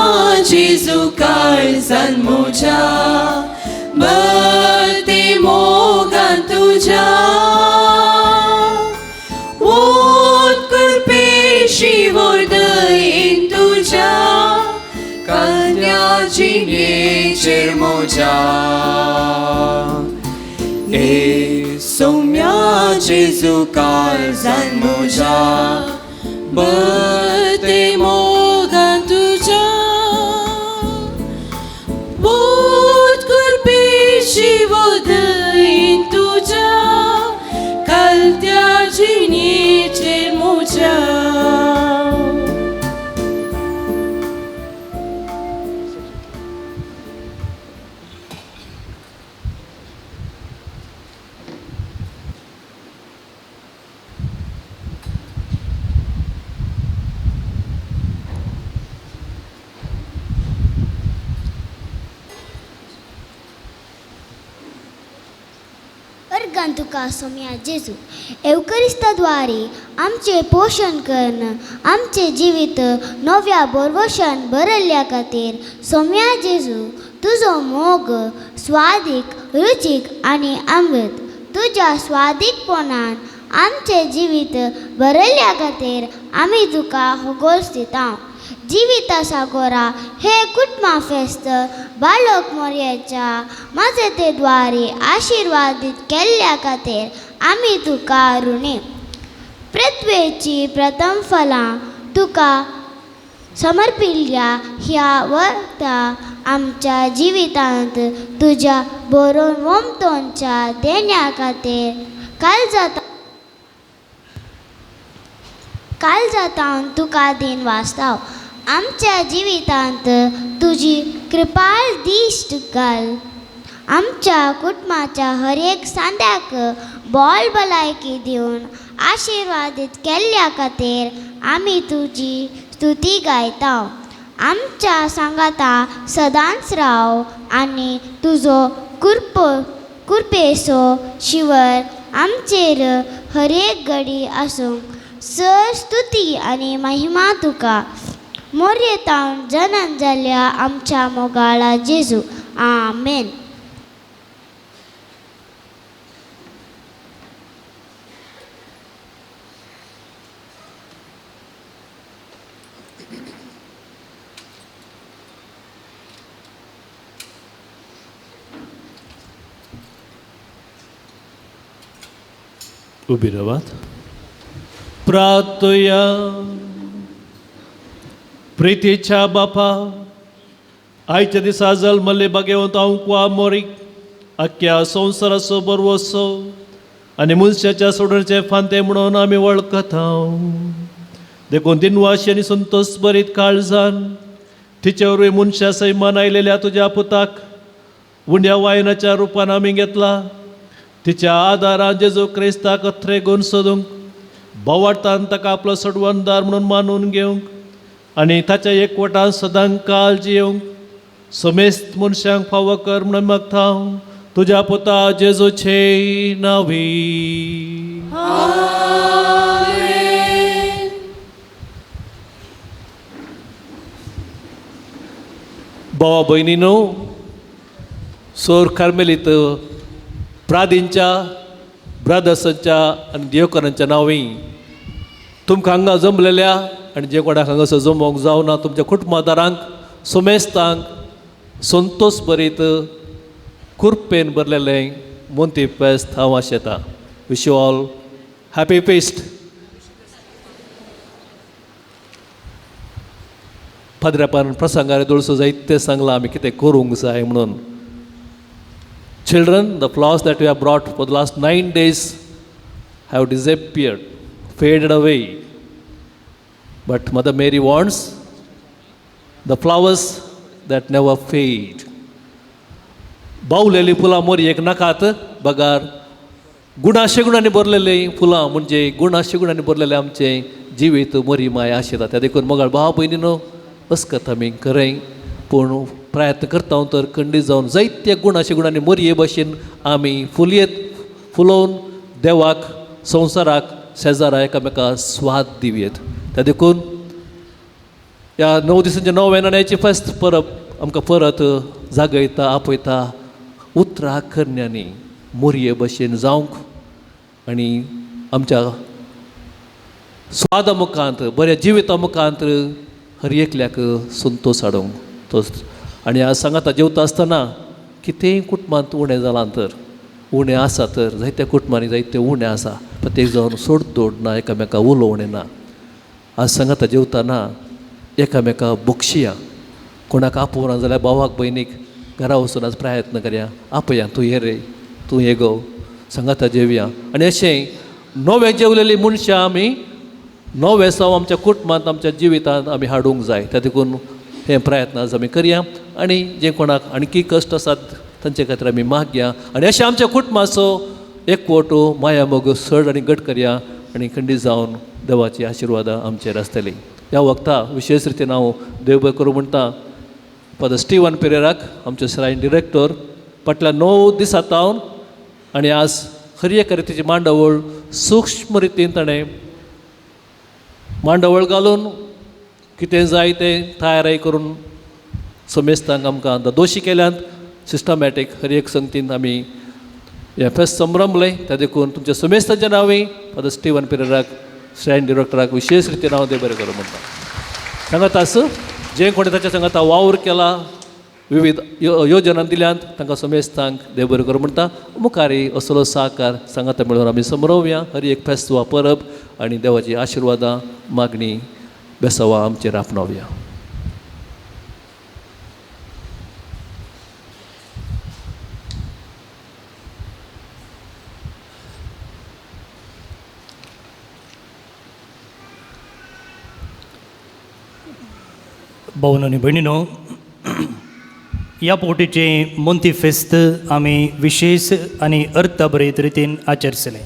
जेजू काळजान म्हज्या मरते मोगान तुज्या कृपेशी दयेन तुज्या कालत्या जिणेचेर म्हज्या ए सोम्या जेजू काळजान म्हज्या मरते मोगान तुज्या दयेन तुज्या कालत्या जिणेचेर म्हज्या अर्गान तुका सोम्या जेजू एवकरिस्ताद्वारे आमचे पोषण करणं आमचे जिवीत नव्या बरवशान भरल्या खातीर सोम्या जेजू तुजो मोग स्वादीक रुचीक आनी अमृत तुज्या स्वादीकपणान आमचे जिवीत भरल्या खातीर आमी तुका होगोस दिता जिविता सागोरा हे कुटुंबा फेस्त बाळक मोरयेच्या मजतेद्वारे आशिर्वादीत केल्ल्या खातीर आमी तुका ऋणी पृथ्वेची प्रथम फलां तुका समर्पिल्ल्या ह्या वर्ता आमच्या जिवितांत तुज्या बरोवन वमतोंच्या देण्या खातीर काळजातान तुका दिन वाचताव आमच्या जिवितांत तुजी कृपाळ दिश्ट घाल आमच्या कुटुंबाच्या हर एक सांद्याक बॉल भलायकी दिवन आशिर्वादीत केल्ल्या खातीर आमी तुजी स्तुती गायता आमच्या सांगाता सदांच राव आनी तुजो कृपेचो शिवर आमचेर हर एक घडी आसूंक सर स्तुती आनी महिमा तुका मोरयेतावन जनन जाल्ल्या आमच्या मोगाळा जेजू आमेन. उभी रावात. प्रार्थया. प्रितीच्या बापा, आयच्या दिसा जल्मले बागेवंत हांव कुआ मोरीक आख्या संवसाराचो बरवसो आनी मनशाच्या सोडरचे फांते म्हणून आमी वळखता. देखून दिनवाशी आनी संतोश बरीत काळजान तिचे वरवीं मनशा सैमान आयलेल्या तुज्या पुताक उंड्या वायनाच्या रुपान आमी घेतला. तिच्या आदारान जेजू क्रिस्ताक अथ्रेगून सोदूंक बोवाळतान ताका आपलो सोडवणदार म्हणून मानून घेवंक आनी ताच्या एकवटान सदांच काळ जियोंक समेस्त मनशांक फावो कर म्हणून मागता हांव तुज्या पुता जेजूचे नांवी. भावा भयणीनो, सोर कार्मेलीत प्रादींच्या ब्रादर्सांच्या आनी देवकरांच्या नांवी तुमकां हांगा जमलेल्या आनी जे कोणाक हांगासर जमोवंक जावना तुमच्या कुटुंबादारांक सोमेस्तांक संतोश भरीत कुर्पेन भरलेलें मोंती फेस्त हांव आशेतां. Wish you all happy feast. पाद्र्यापान प्रसंगार दोळसो जायते सांगलां आमी कितें करूंक जाय म्हणून. Children, the flowers that we have brought for the last 9 days have disappeared, faded away. But Mother Mary wants the flowers that never fade. बावलेली फुलां मोरी एक नाकात बगार गुणाशे गुणांनी भरलेले फुलां म्हणजे गुणाशे गुणांनी भरलेले आमचे जिवीत मोरी माय आशिता. त्या देखून मोगाळ भाव भयणीनो अस्कत आमी खरें पूण प्रयत्न करता तर खंडीत जावन जायत्या गुणाशे गुणांनी मोरये भाशेन आमी फुलोवन देवाक संवसाराक शेजारा एकामेकाक स्वाद दिवयेत. त्या देखून ह्या 9 दिसांच्या 9 येणाऱ्याची फेस्त परब आमकां परत जागयता आपयता उतरां करण्यांनी मोरये भाशेन जावंक आनी आमच्या स्वादा मुखांत बऱ्या जिविता मुखांत हर एकल्याक संतोश हाडूंक. तोच आनी आज सांगाता जेवता आसतना कितेंय कुटुंबांत उणें जालां तर उणें आसा तर जायत्या कुटुंबांनी जायतें उणें आसा प्रत्येक जावन सोड दोड ना एकामेकाक उलोवणें ना. आज सांगाता जेवताना एकामेकाक बक्षिया कोणाक आपोवना जाल्यार भावाक भयणीक घरा वचून आज प्रयत्न करया आपया तूं ये रे तूं ये गो सांगाता जेवया. आनी अशें नवें जेवलेलीं मनशां आमी नवें साव आमच्या कुटुंबांत आमच्या जिवितांत आमी हाडूंक जाय. त्या देखून हे प्रयत्न आज आमी करया आनी जे कोणाक आणखी कश्ट आसात तांचे खातीर आमी मागया आनी अशें आमच्या कुटुंबाचो एकवटो माया मोग चड आनी घट करया आनी खंडीत जावन देवाची आशिर्वादां आमचेर आसतली. ह्या वखदां विशेश रितीन हांव देव बरें करूं म्हणटा फादर स्टीवन पेरेराक आमचो श्रायन डिरेक्टर फाटल्या 9 दिसांतावन आनी आज खरी एका रितीची मांडवळ सूक्ष्म रितीन ताणें मांडवळ घालून कितें जाय तें तयारी करून समेस्तांक आमकां दोशी केल्यात सिस्टमॅटीक हर एक संगतीन आमी हे फेस्त संभ्रमले. त्या देखून तुमच्या समेस्तांच्या नांवी फादर स्टीवन पेरेराक श्रायन डिरेक्टराक विशेश रितीन हांव देव बरें करूं म्हणटा. सांगात आस जे कोणी ताच्या सांगाता वावर केला विविध योजना दिल्यात तांकां समेस्तांक देव बरें करूं म्हणटा. मुखारी असलो सहकार सांगाता मेळून आमी संभ्रमया हर एक फेस्त वा परब आनी देवाची आशिर्वादां मागणी बेसावा आमचेर आपणावया. भावन आनी भयणीनो, ह्या पोटीचे मोंती फेस्त आमी विशेश आनी अर्थभरीत रितीन आचरतले.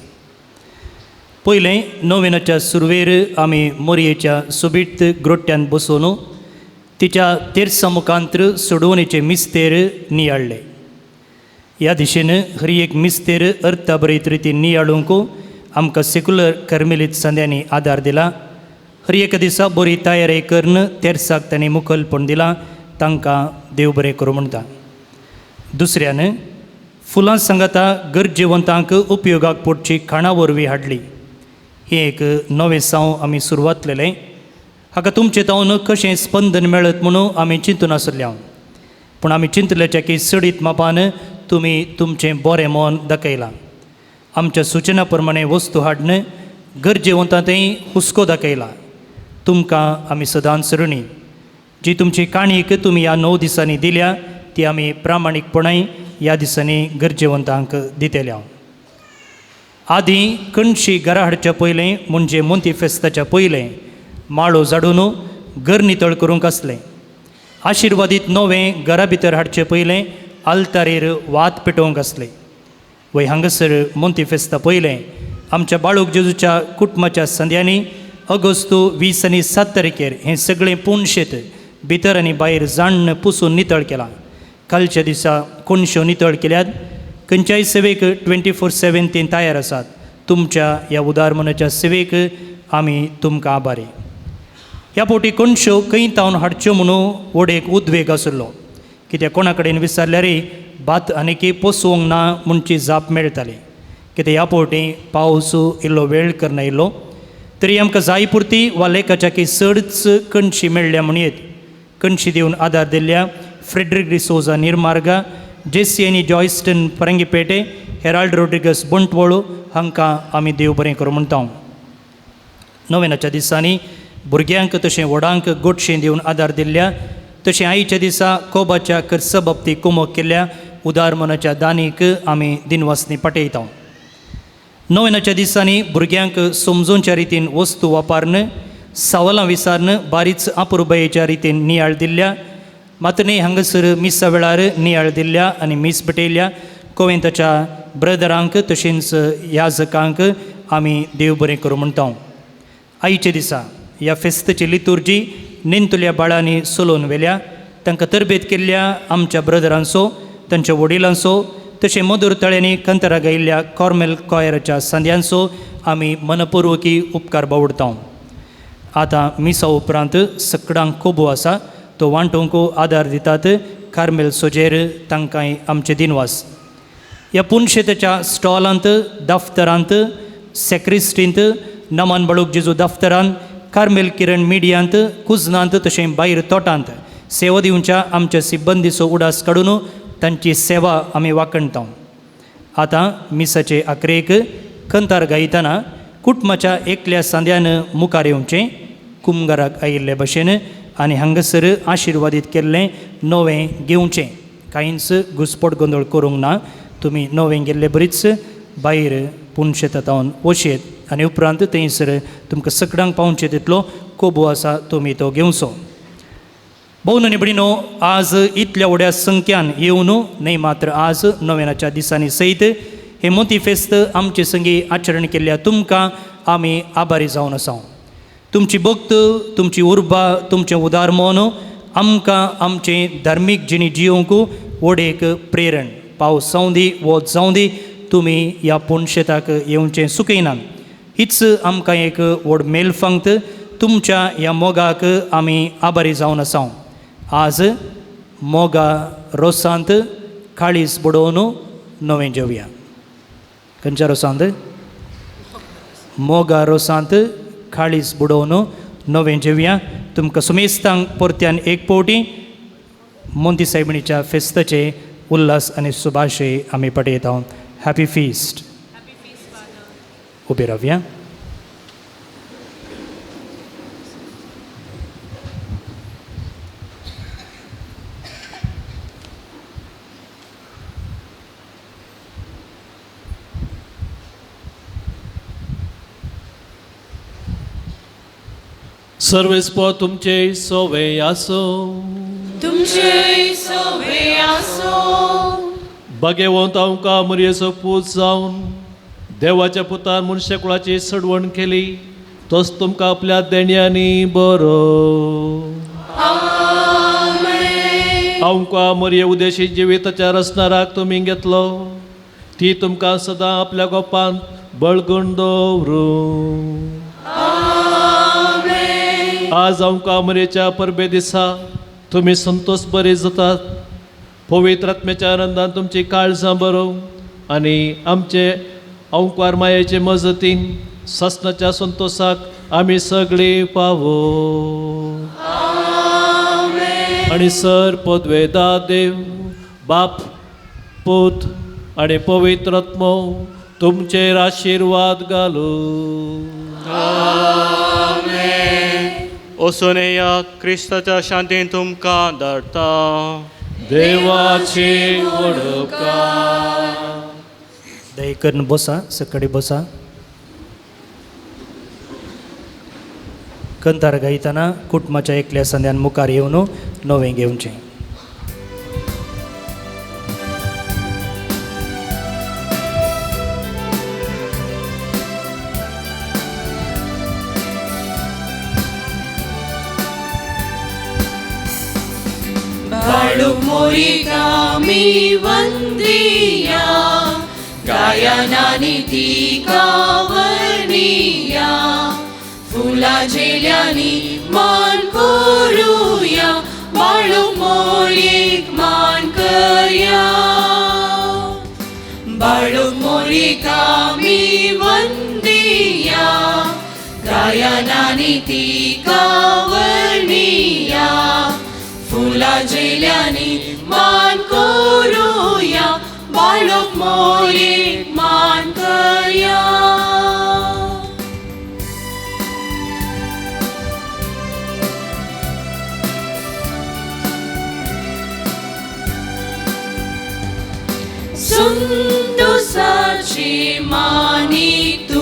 पयलें नोवेनाच्या सुरवेर आमी मोरयेच्या सोबीत ग्रोट्यान बसून तिच्या तेर्सा मुखांत्र सोडवणेचे मिस्तेर नियाळ्ळे. ह्या दिशेन हर एक मिस्तेर अर्थभरीत रितीन नियाळूंक आमकां सेक्युलर कर्मेलीत संद्यांनी आदार दिला. हर एक दिसा बरी तयारी करून तेर्साक तांणी मुखेलपण दिलां. तांकां देव बरें करूं म्हणटा. दुसऱ्यान फुलां सांगाता गरजेवंतांक उपयोगाक पडची खाणां वरवीं हाडली. हें एक नवें साव आमी सुरवात केलें. हाका तुमचे तावन कशें स्पंदन मेळत म्हणून आमी चिंतून आसले हांव. पूण आमी चिंतलेचे की सडीत मापान तुमी तुमचें बरें मन दाखयलां. आमच्या सुचना प्रमाणे वस्तू हाडन गरजेवंतांतय हुस्को दाखयला. तुमकां आमी सदांच ऋणी. जी तुमची काणीक तुमी ह्या 9 दिसांनी दिल्या ती आमी प्रामाणीकपणाय ह्या दिसांनी गरजेवंतांक दितले हांव. आदीं कणशी घरा हाडच्या पयलें म्हणजे मोंती फेस्ताच्या पयलें माळो झाडून घर नितळ करूंक आसलें. आशिर्वादीत नवें घरा भितर हाडचे पयलें आल्तारेर वात पेटोवंक आसले वय हांगासर मोंती फेस्ता पयलें आमच्या बाळूक जेजूच्या कुटुंबाच्या संद्यांनी ऑगस्ट 20 आनी 7 तारखेर हें सगळें पूर्ण शेत भितर आनी भायर जाण्ण पुसून नितळ केलां. कालच्या दिसा कोणश्यो नितळ केल्यात. खंयच्याय सेवेक 24/7 ते तयार आसात. तुमच्या ह्या उदार मनाच्या सेवेक आमी तुमकां आभारी. ह्या पोटी कोणश्यो कैतावन हाडच्यो म्हणून वोडेक उद्वेग आसलो. कित्याक कोणा कडेन विचारल्यारय भात आनीक पोसवंक ना म्हणची जाप मेळटाली. कित्याक ह्या पोटी पावस इल्लो वेळ करना इल्लो तरी आमकां जाय पुरती वा लेखाच्या की चडच कणशी मेळ्ळ्या म्हणयेत. कणशी दिवन आदार दिल्ल्या फ्रेडरिक डिसोजा निर्मार्गा, जेसी आनी जॉयस्टन परंगीपेटे, हेराल्ड रोड्रिगस बंटवळू हांकां आमी देव बरें करूं म्हणटा. नोवेनाच्या दिसांनी भुरग्यांक तशें व्हडांक गोडशें दिवन आदार दिल्ल्या तशें आयच्या दिसा कोबाच्या खर्च बाबतींत कुमक केल्ल्या उदार मनाच्या दानीक आमी दिनवासनी पाटयता. नोवेनाच्या दिसांनी भुरग्यांक समजोवच्या रितीन वस्तू वापरन, सवालां विचारन बारीच अपुरबायेच्या रितीन नियाळ दिल्ल्या, मातने हांगासर मिसा वेळार नियाळ दिल्ल्या आनी मीस पेटयल्या कोवेंताच्या ब्रदरांक तशेंच याजकांक आमी देव बरें करूं म्हणटा. आयच्या दिसा ह्या फेस्ताची लितुर्जी नेंतुल्या बाळांनी चलोवन व्हेल्या. तांकां तरबेत केल्ल्या आमच्या ब्रदरांचो, तांच्या वडिलांचो तशें मधुर तळ्यांनी कंतरा गायिल्ल्या कॉर्मेल कॉयराच्या सांद्यांचो आमी मनपूर्वकी उपकार बावडटा. आतां मिसा उपरांत सगळ्यांक कोबू आसा तो वांटोवंक आदार दितात कार्मेल सोजेर तांकांय आमचे दिनवास. ह्या पुणशेताच्या स्टॉलांत, दफ्तरांत, सेक्रिस्टींत, नमान बाळूक जेजू दफ्तरांत, कार्मेल किरण मिडियांत, कुजनांत तशें भायर तोटांत सेवा दिवच्या आमच्या सिब्बंदीचो उडास काडून तांची सेवा आमी वाखणटा. आतां मिसाचे आखरेक कंतार गायतना कुटुंबाच्या एकल्या सांद्यान मुखार येवचें कुमगाराक आयिल्ले भशेन आनी हांगासर आशिर्वादीत केल्लें नवें घेवचें. कांयच घुसपट गोंदळ करूंक ना. तुमी नवें गेल्ले बरीच भायर पुणशेतांत वशेत आनी उपरांत थंयसर तुमकां सगळ्यांक पावचे तितलो कोबू आसा तुमी तो घेवचो. भोवन आनी भयणीनो, आज इतल्या व्हड्या संख्यान येवन न्हय मात्र आज नोवेनाच्या दिसांनी सयत हे मोती फेस्त आमचे संगी आचरण केल्ल्या तुमकां आमी आभारी जावन आसा. तुमची भक्त, तुमची उर्बा, तुमचें उदार मन आमकां आमचें धार्मीक जिणी जियोवंक व्हडेक प्रेरण. पावस जावं दी, वोत जावं दी, तुमी ह्या पुणशेताक येवचें सुकयनात. हीच आमकां एक व्हड मेलफांत. तुमच्या ह्या मोगाक आमी आभारी जावन आसा. आज मोगा रोसांत काळीज बुडोवन नवें जेवया. खंयच्या रोसांत? मोगा रोसांत काळीज बुडोवन नवें जेवया. तुमकां सुमेस्तांक परत्यान एक पावटी मोंती सायबिणीच्या फेस्ताचे उल्हास आनी सुभाशय आमी पाटयता. Happy fist. उबे रावया. सर्वेस्पो तुमचे सोवे आसो. तुमचे सोवे आसो. बागेवंत आमकां मरयेचो पूत जावन देवाच्या पुतान मनशे कुळाची सडवण केली, तोच तुमकां आपल्या देण्यांनी बरो. आमकां मरये उदेशी जिविताच्या रचणाराक तुमी घेतलो. ती तुमकां सदां आपल्या गोपान बळगून दवरूं. आज आमकां मरयेच्या परबे दिसा तुमी संतोश बरे जातात. पवित्र आत्म्याच्या आनंदान तुमची काळजां बरो आनी आमचे अंकार मायेचे मजतीन ससनाच्या संतोषाक आमी सगळीं पावो. आनी सर पदवेदा देव बाप, पूत आनी पवित्र आत्मो तुमचेर आशिर्वाद घालू. ओसोनेया क्रिस्ताच्या शांतीन तुमकां धाडटा. देवाची वडका. दय करून बसा, सकडी बसा. कंतार गायतना कुटुंबाच्या एकल्या संद्यान मुखार येवन नवें घेवचें. मोरिकामी वंदिया गायनानी तिका वर्णिया फुला झेल्यानी मान करूया बाळूक मोरीक मान करया बाळूक मोरिकामी वंदिया गायनानी तिका वर्णिया फुला झेल्यानी मान करूया बाळूक मोरीक मान करया संतोषाची मानी तू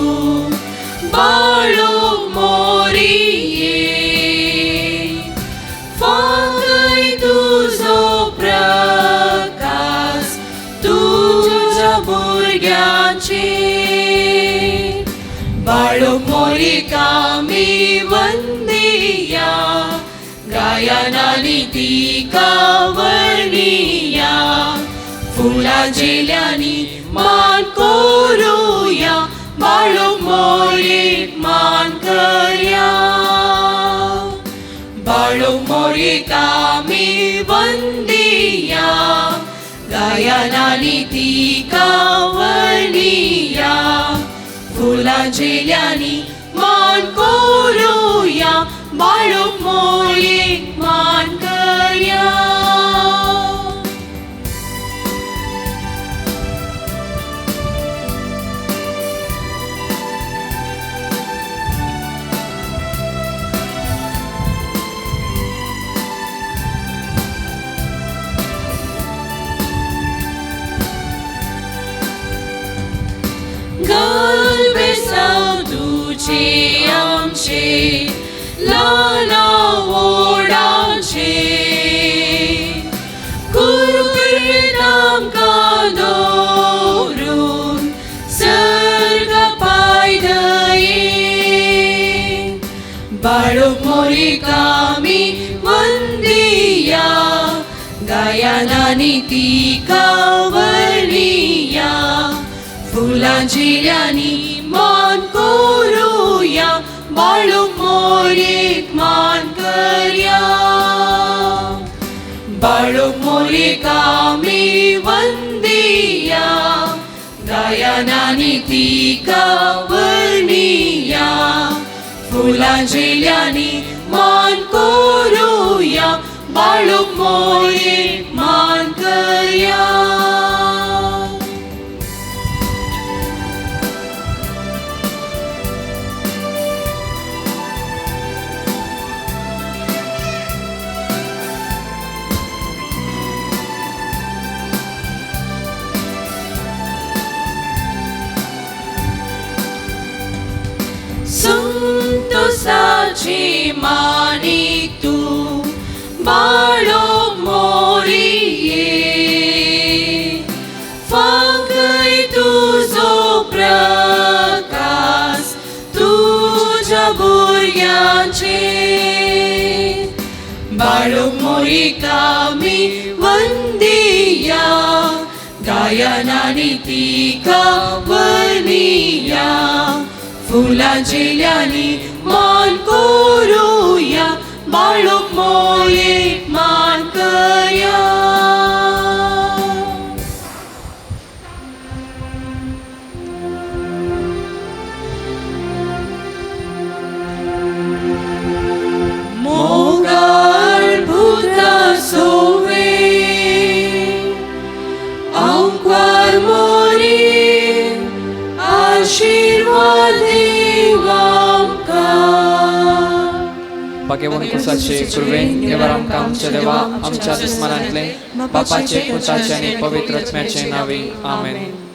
बाळूक मोरिये फांकय तुझो प्रकाश तुझ्या भुरग्यांचे बाळूक मोरिकामी वंदिया गायनानी तिका वर्णिया फुला झेल्यानी मान करूया बाळूक मोरीक मान करया बाळूक मोरिकामी वंदिया गायनानी तिका वर्णिया फुला झेल्यानी मान करूया बाळूक मोरीक मान करया गलबे सावधूचे आमचे लाना ओढाचे कुरकुरीत आमकां दवरून सर्ग पायदये बाळूक मोरिकामी वंदिया गायनानी तिका वर्णिया फुला झेल्यानी मान करूया बाळूक मोरीक मान करया बाळूक मोरिकामी वंदिया गायनानी तिका वर्णिया फुला झेल्यानी मान करूया बाळूक मोरीक मान करया संतोषाची मानी तू बाळूक मोरिये फांकय तुझो प्रकाश तुझ्या भुरग्यांचे बाळूक मोरिकामी वंदिया गायनानी तिका वर्णिया फुला झेल्यानी मान करूया बाळूक मोरीक मान करया मोगाळ भुता सोवे अंक्वार मोरी आशीर्वाद भाग्यवान कुसाचे कुरवेन देवार आमकां आमच्या देवा आमच्या दुस्मनांतले पापाचे पुताचे आनी पवित्र आत्म्याचे नावे आमेन